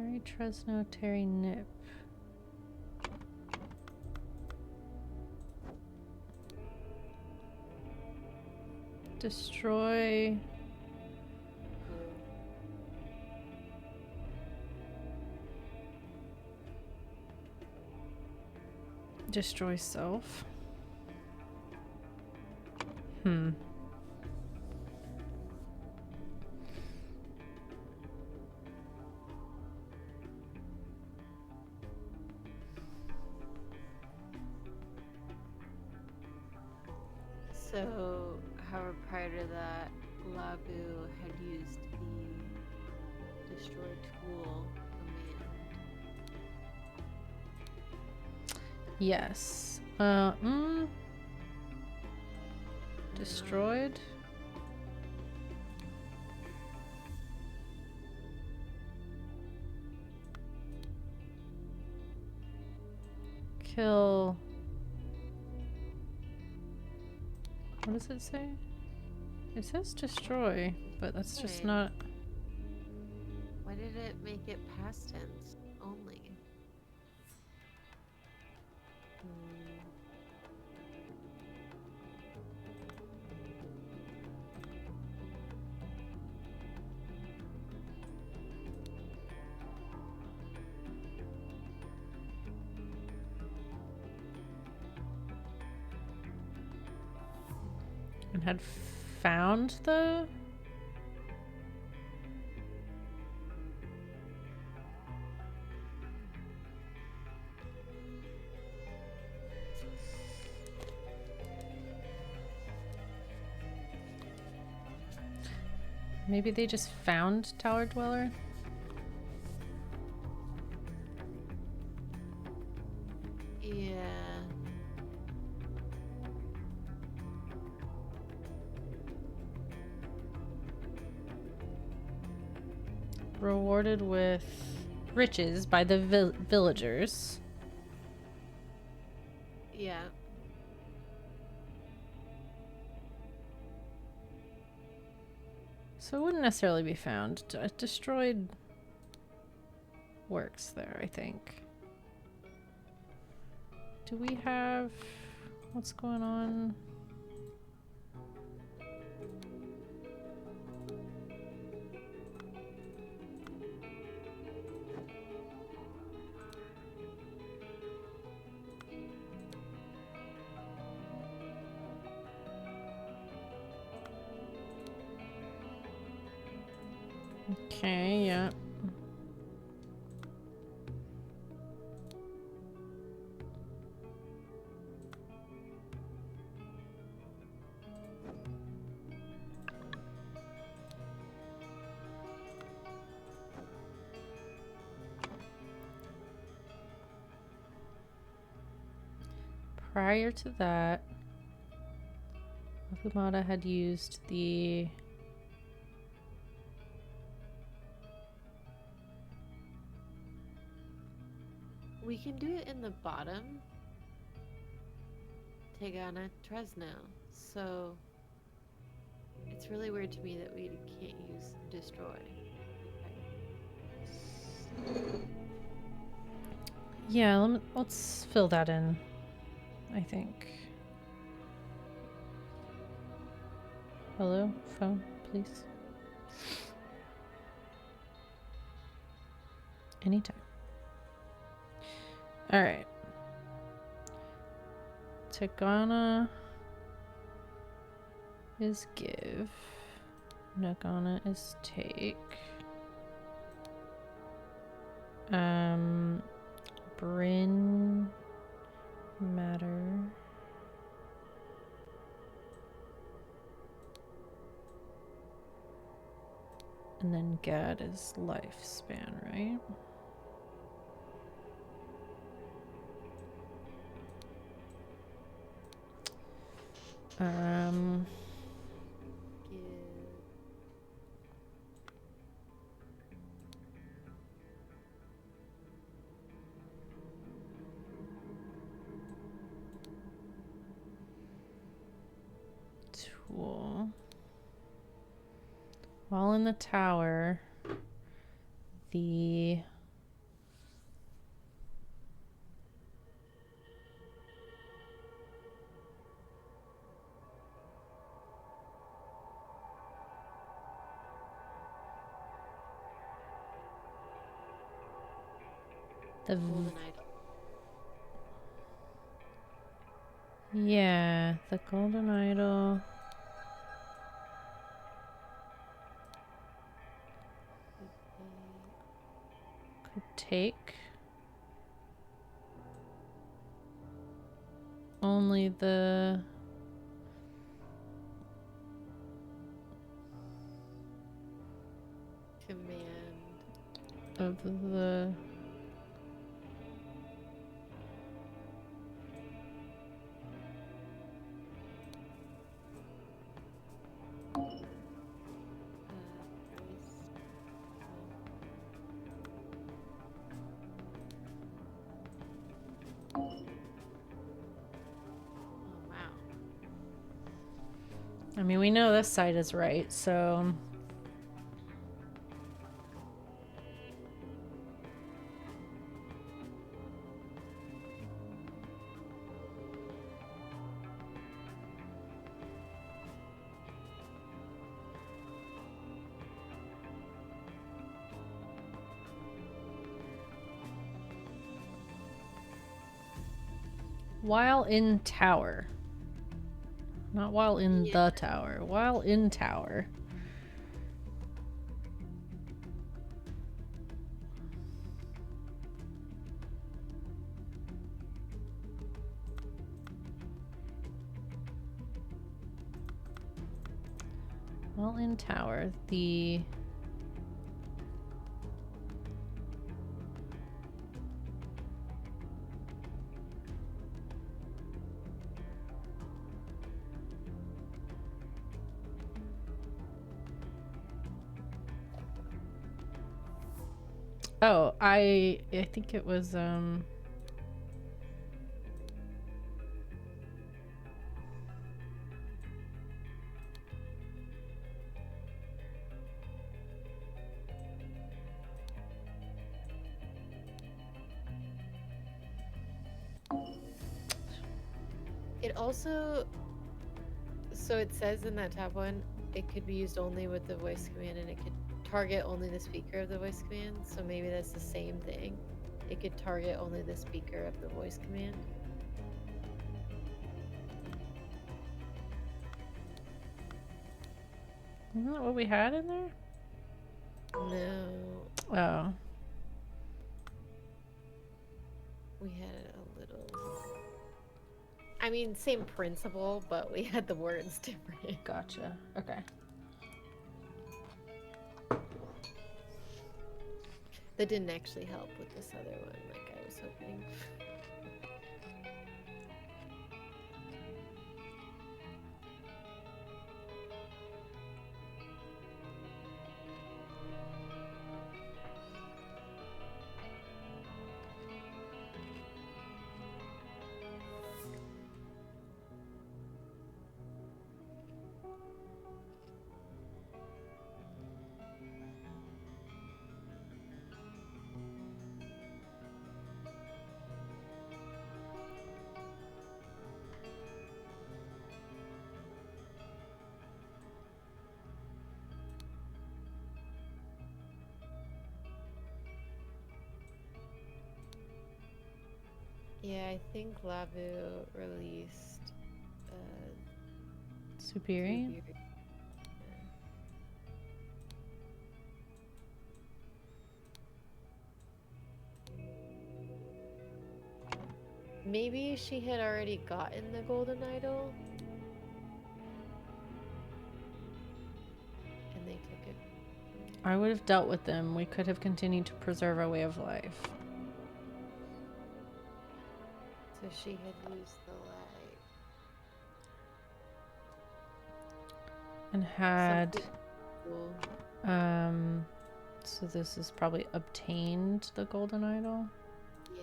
Terry Tresno, Terry Nip. Destroy. Destroy self. So, however, prior to that, Labu had used the destroy tool command. Yes. Destroyed. Kill. What does it say? It says destroy, but that's just not. Why did it make it past tense only? And had found the. Maybe they just found Tower Dweller? Yeah. Rewarded with riches by the villagers. Yeah. So it wouldn't necessarily be found. Destroyed works there, I think. Do we have... What's going on? Okay, yeah. Prior to that, Fumada had used the... We can do it in the bottom. Tegana Tresno. So it's really weird to me that we can't use destroy. Yeah, let's fill that in, I think. Hello? Phone, please. Anytime. Alright. Tagana is give. Nagana is take. Bryn matter. And then Gad is lifespan, right? Tool. While in the tower, the The golden idol. Yeah, the golden idol. Could take only the Command of the price. Oh wow. I mean, we know this side is right, so while in tower. Not while in the tower. While in tower. While in tower, the Oh, I think it was It also, so it says in that top one, it could be used only with the voice command, and it could target only the speaker of the voice command. So maybe that's the same thing. It could target only the speaker of the voice command. Isn't that what we had in there? No, Oh. we had a little. I mean, same principle, but we had the words different. Gotcha. Okay. That didn't actually help with this other one, like I was hoping. Yeah, I think Lavu released Superior? Maybe she had already gotten the golden idol and they took it. I would have dealt with them. We could have continued to preserve our way of life. So she had used the light. And had Something cool. so this is probably obtained the golden idol. Yeah.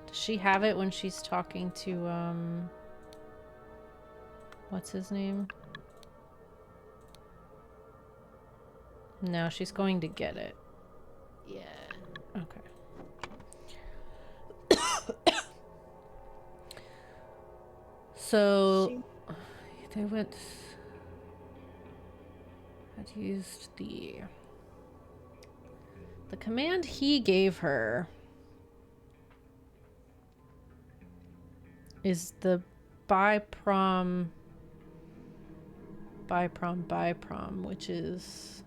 Does she have it when she's talking to what's his name? No, she's going to get it. Yeah. Okay. So they went had used the The command he gave her is the biprom, which is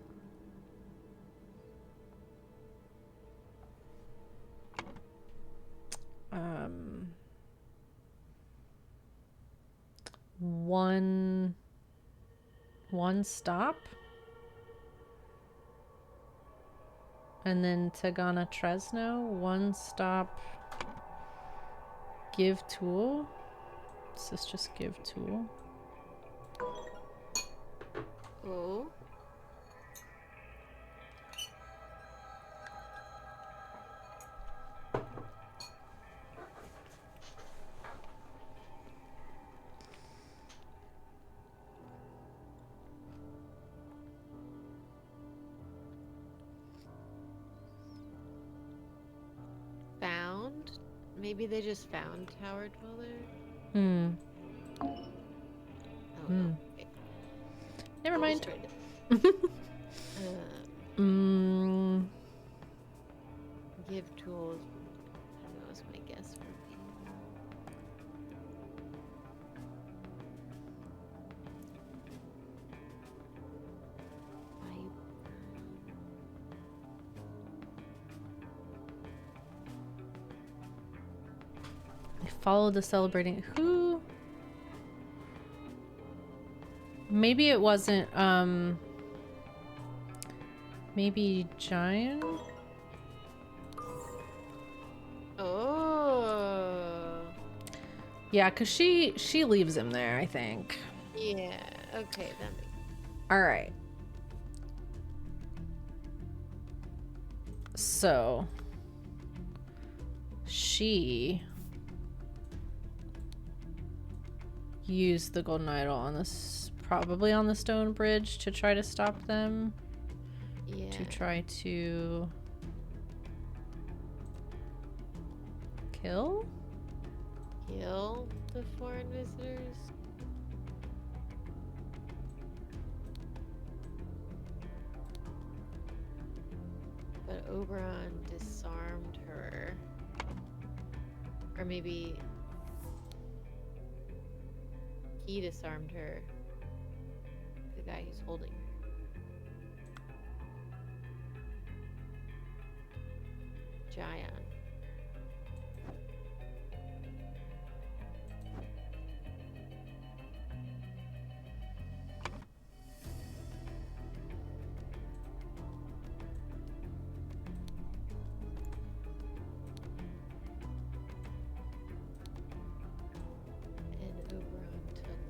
one stop, and then Tagana Tresno, one stop, give tool. Is this just give tool? Oh. Found? Maybe they just found Tower Dweller? Oh, no. Okay. Never mind. Give tools. I don't know, was my guess for me. I followed the celebrating. Who? Maybe it wasn't, maybe Giant? Oh. Yeah, because she leaves him there, I think. Yeah, okay, that makes sense. All right. So, she used the golden idol on this, probably on the stone bridge, to try to stop them. Yeah. To try to kill the foreign visitors. But Oberon disarmed her. Or maybe he disarmed her. The guy who's holding her. Giant. And Oberon took.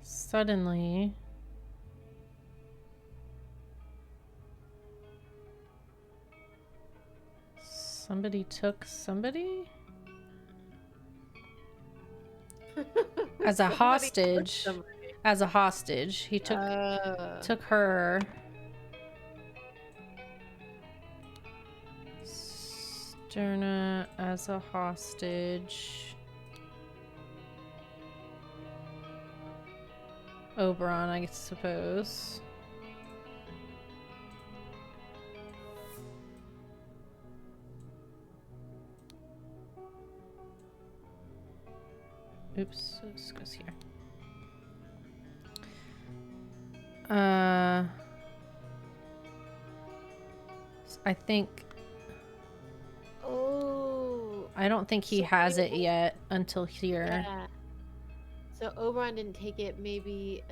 Suddenly, somebody took somebody as a hostage. As a hostage, he took her. Sterna as a hostage. Oberon, I suppose. Oops, this goes here. I think. Oh. I don't think he has it yet until here. Yeah. So Oberon didn't take it. Maybe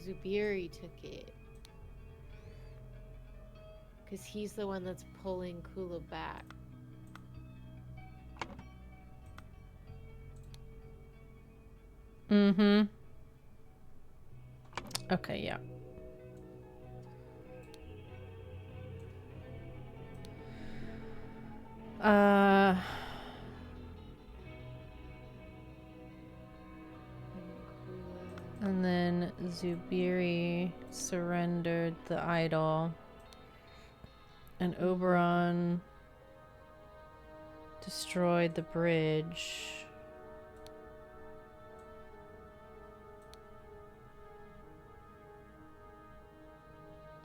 Zubiri took it. Because he's the one that's pulling Kula back. Mm-hmm. Okay, yeah. And then Zubiri surrendered the idol. And Oberon Destroyed the bridge.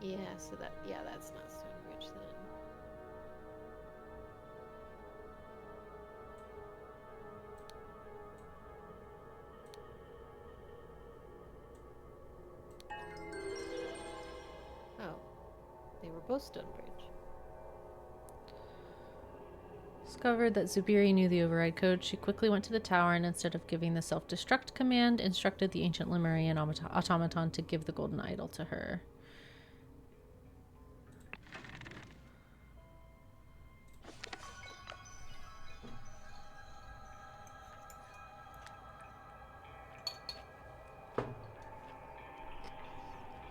Yeah, so that's not Stonebridge then. Oh, they were both Stonebridge. Discovered that Zubiri knew the override code. She quickly went to the tower and instead of giving the self-destruct command, instructed the ancient Lemurian automaton to give the golden idol to her.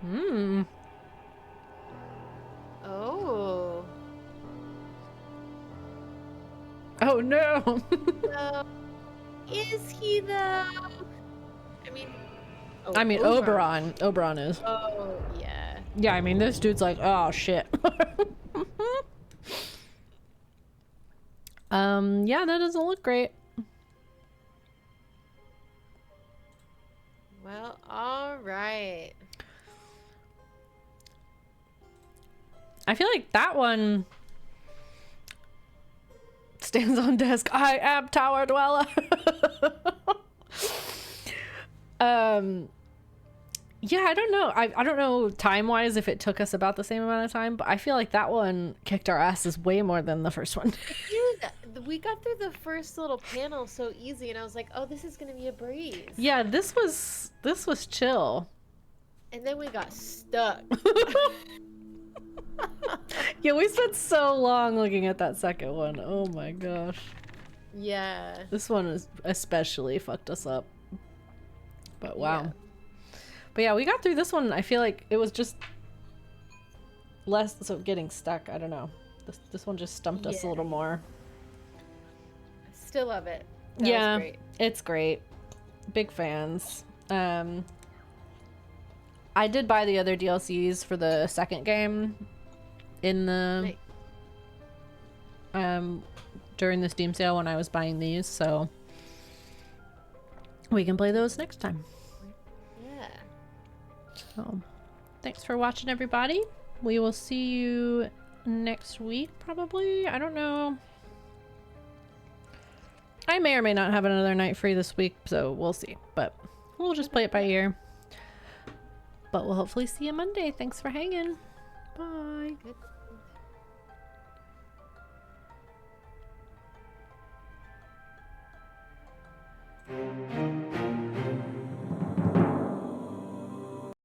Hmm. Oh. Oh no. No. Is he though? I mean, Oberon. Oberon is. Oh, yeah. Yeah, I mean, this dude's like, oh shit. Yeah, that doesn't look great. Well, all right. I feel like that one stands on desk. I am Tower Dweller. Yeah, I don't know. I don't know time-wise if it took us about the same amount of time, but I feel like that one kicked our asses way more than the first one. Dude, we got through the first little panel so easy, and I was like, oh, this is gonna be a breeze. Yeah, this was chill. And then we got stuck. Yeah, we spent so long looking at that second one. Oh my gosh. Yeah. This one is especially fucked us up. But wow. Yeah. But yeah, we got through this one. I feel like it was just less so getting stuck. I don't know. This one just stumped us a little more. Still love it. That Yeah, was great. it's great. Big fans. I did buy the other DLCs for the second game in the during the Steam sale when I was buying these, so we can play those next time. Yeah. So, thanks for watching, everybody. We will see you next week, probably. I don't know. I may or may not have another night free this week, so we'll see. But we'll just play it by ear. But we'll hopefully see you Monday. Thanks for hanging. Bye. Good.